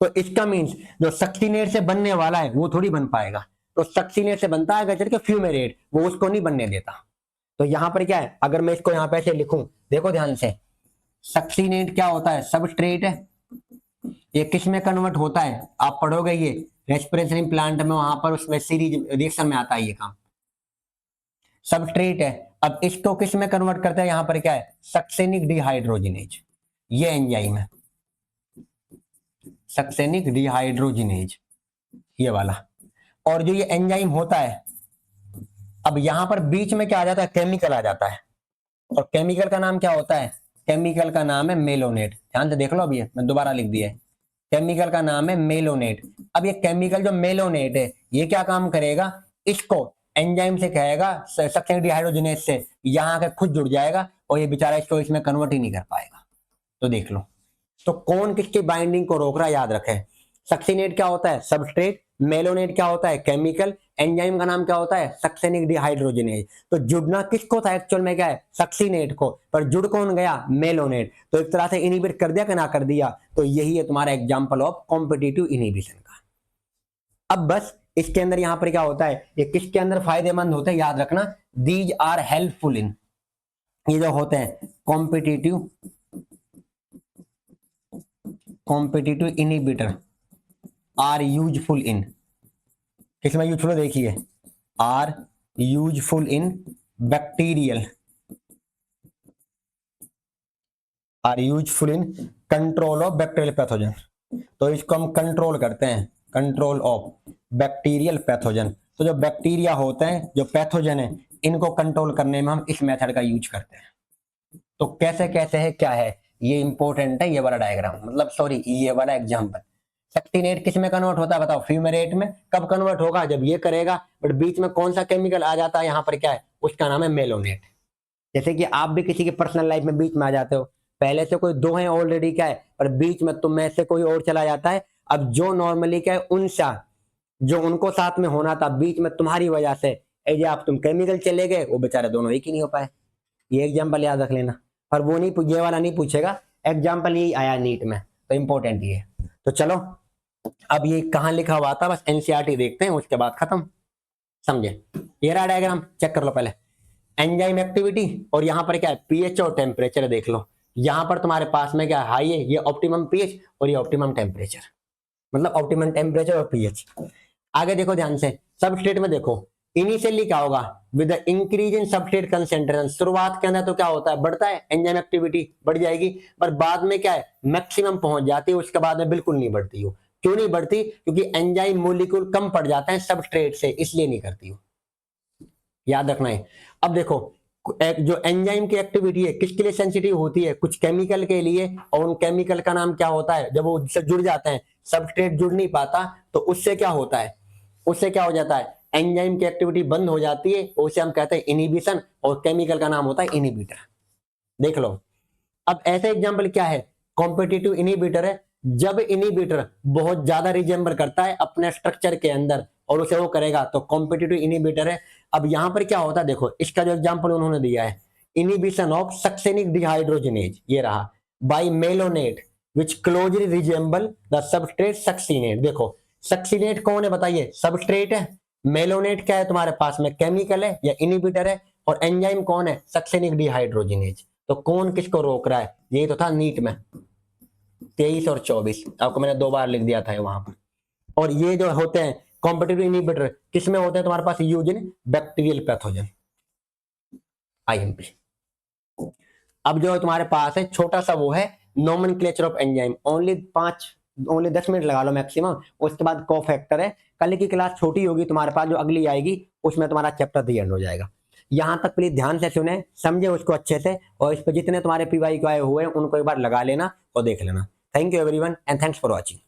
तो इसका मीन्स जो सक्सिनेट से बनने वाला है वो थोड़ी बन पाएगा, तो सक्सिनेट से बनता है चल के फ्यूमेरेट, वो उसको नहीं बनने देता। तो यहां पर क्या है, अगर मैं इसको यहां पे ऐसे लिखूं, देखो ध्यान से, सक्सिनेट क्या होता है सबस्ट्रेट है, ये किस में कन्वर्ट होता है, आप पढ़ोगे ये रेस्पिरेटरी प्लांट में, वहां पर उसमें सीरीज रिएक्शन में आता है ये काम, सबस्ट्रेट है। अब इसको किस में कन्वर्ट करता है, यहां पर क्या है सक्सेनिक डिहाइड्रोजिनेज, ये एंजाइम है सक्सेनिक डिहाइड्रोजिनेज, ये वाला। और जो ये एंजाइम होता है, अब यहां पर बीच में क्या आ जाता है, केमिकल आ जाता है, और केमिकल का नाम क्या होता है, केमिकल का नाम है मेलोनेट। ध्यान से देख लो, अभी मैं दोबारा लिख दिया है, केमिकल का नाम है मेलोनेट। अब ये केमिकल जो मेलोनेट है ये क्या काम करेगा, इसको एंजाइम से कहेगा सक्सेनिक डिहाइड्रोजिनेज से, यहां आकर खुद जुड़ जाएगा, और ये बेचारा इसको इसमें कन्वर्ट ही नहीं कर पाएगा। तो देख लो, तो कौन किसकी बाइंडिंग को रोक रहा है, याद रखें, सक्सिनेट क्या होता है सबस्ट्रेट, मेलोनेट क्या होता है केमिकल, एंजाइम का नाम क्या होता है सक्सेनिक डिहाइड्रोजिनेज। तो जुड़ना किसको था एक्चुअल में, क्या है सक्सिनेट को, पर जुड़ कौन गया, मेलोनेट। तो एक तरह से इनहिबिट कर दिया कि ना कर दिया, तो यही है तुम्हारा एग्जांपल ऑफ कॉम्पिटिटिव इनहिबिशन का। अब बस इसके अंदर यहां पर क्या होता है, ये किसके अंदर फायदेमंद होते हैं, याद रखना, दीज आर हेल्पफुल इन, ये जो होते हैं competitive inhibitor are useful in, किसमें यूजफुल देखिए, are useful in bacterial, are useful in control of bacterial pathogen. तो इसको हम कंट्रोल करते हैं, कंट्रोल ऑफ बैक्टीरियल पैथोजन। तो जो बैक्टीरिया होते हैं, जो पैथोजन है, इनको कंट्रोल करने में हम इस मेथड का यूज करते हैं। तो कैसे कैसे है, क्या है, ये इंपॉर्टेंट है, ये वाला डायग्राम, मतलब सॉरी ये वाला एग्जांपल। सक्सिनेट किस में कन्वर्ट होता है बताओ, फ्यूमेरेट में। कब कन्वर्ट होगा, जब ये करेगा, बट बीच में कौन सा केमिकल आ जाता है, यहाँ पर क्या है, उसका नाम है मेलोनेट। जैसे कि आप भी किसी की पर्सनल लाइफ में बीच में आ जाते हो, पहले से कोई दो हैं ऑलरेडी, क्या है, पर बीच में तुम में से कोई और चला जाता है। अब जो नॉर्मली क्या है उनसा, जो उनको साथ में होना था, बीच में तुम्हारी वजह से ये आप तुम केमिकल चले गए, वो बेचारे दोनों एक ही नहीं हो पाए। ये एग्जाम्पल याद रख लेना, पर वो नहीं, ये वाला नहीं पूछेगा, एग्जाम्पल यही आया नीट में, तो इंपॉर्टेंट ये। तो चलो, अब ये कहाँ लिखा हुआ था, बस एनसीईआरटी देखते हैं, उसके बाद खत्म, समझे। ये रहा डायग्राम, चेक कर लो पहले, एंजाइम एक्टिविटी, और यहाँ पर क्या है पीएच और टेम्परेचर, देख लो यहाँ पर तुम्हारे पास में क्या हाई है, ये ऑप्टिमम पीएच और ये ऑप्टिमम टेम्परेचर, मतलब ऑप्टिमम टेम्परेचर और पीएच। आगे देखो ध्यान से, सबस्ट्रेट में देखो, इनिशियली क्या होगा, with the increase in substrate concentration, शुरुआत के अंदर तो क्या होता है, बढ़ता है, एंजाइम एक्टिविटी बढ़ जाएगी, पर बाद में क्या है मैक्सिमम पहुंच जाती है, उसके बाद में बिल्कुल नहीं बढ़ती हो। क्यों नहीं बढ़ती, क्योंकि एंजाइम मोलिक्यूल कम पड़ जाते हैं सबस्ट्रेट से, इसलिए नहीं करती हो, याद रखना है। अब देखो, जो एंजाइम की एक्टिविटी है किसके लिए सेंसिटिव होती है, कुछ केमिकल के लिए, और उन केमिकल का नाम क्या होता है, जब वो उससे जुड़ जाते हैं, सबस्ट्रेट जुड़ नहीं पाता, तो उससे क्या होता है, उससे क्या हो जाता है, एंजाइम की एक्टिविटी बंद हो जाती है, उसे हम कहते हैं इनहिबिशन, और केमिकल का नाम होता है इनहिबिटर। देख लो, अब ऐसे एग्जांपल क्या है, कॉम्पिटिटिव इनहिबिटर है, जब इनहिबिटर बहुत ज्यादा रिजेंबल करता है अपने स्ट्रक्चर के अंदर, और उसे वो करेगा, तो कॉम्पिटिटिव इनहिबिटर है। अब यहां पर क्या होता है, देखो इसका जो एग्जांपल उन्होंने दिया है, इनहिबिशन ऑफ सक्सेनिक डिहाइड्रोजिनेज, ये रहा, by malonate which closely resemble the substrate succinate. देखो सक्सिनेट कौन है बताइए, सबस्ट्रेट है, मेलोनेट क्या है तुम्हारे पास में, केमिकल है या इनहिबिटर है, और एंजाइम कौन है, सक्सेनिक डिहाइड्रोजिनेज। तो कौन किसको रोक रहा है, ये तो था नीट में 23 और 24, आपको मैंने 2 बार लिख दिया था वहां पर। और ये जो होते हैं कॉम्पिटिटिव इनहिबिटर किसमें होते हैं तुम्हारे पास, use in bacterial pathogen, IMP. अब जो तुम्हारे पास है छोटा सा वो है nomenclature of enzyme, only 10 minute लगा लो मैक्सिमम, उसके बाद कोफैक्टर है। कल की क्लास छोटी होगी तुम्हारे पास, जो अगली आएगी उसमें तुम्हारा चैप्टर दी एंड हो जाएगा। यहां तक प्लीज ध्यान से सुने, समझे उसको अच्छे से, और इस पर जितने तुम्हारे पीवाई आए हुए हैं उनको एक बार लगा लेना और देख लेना। Thank you everyone and thanks for watching.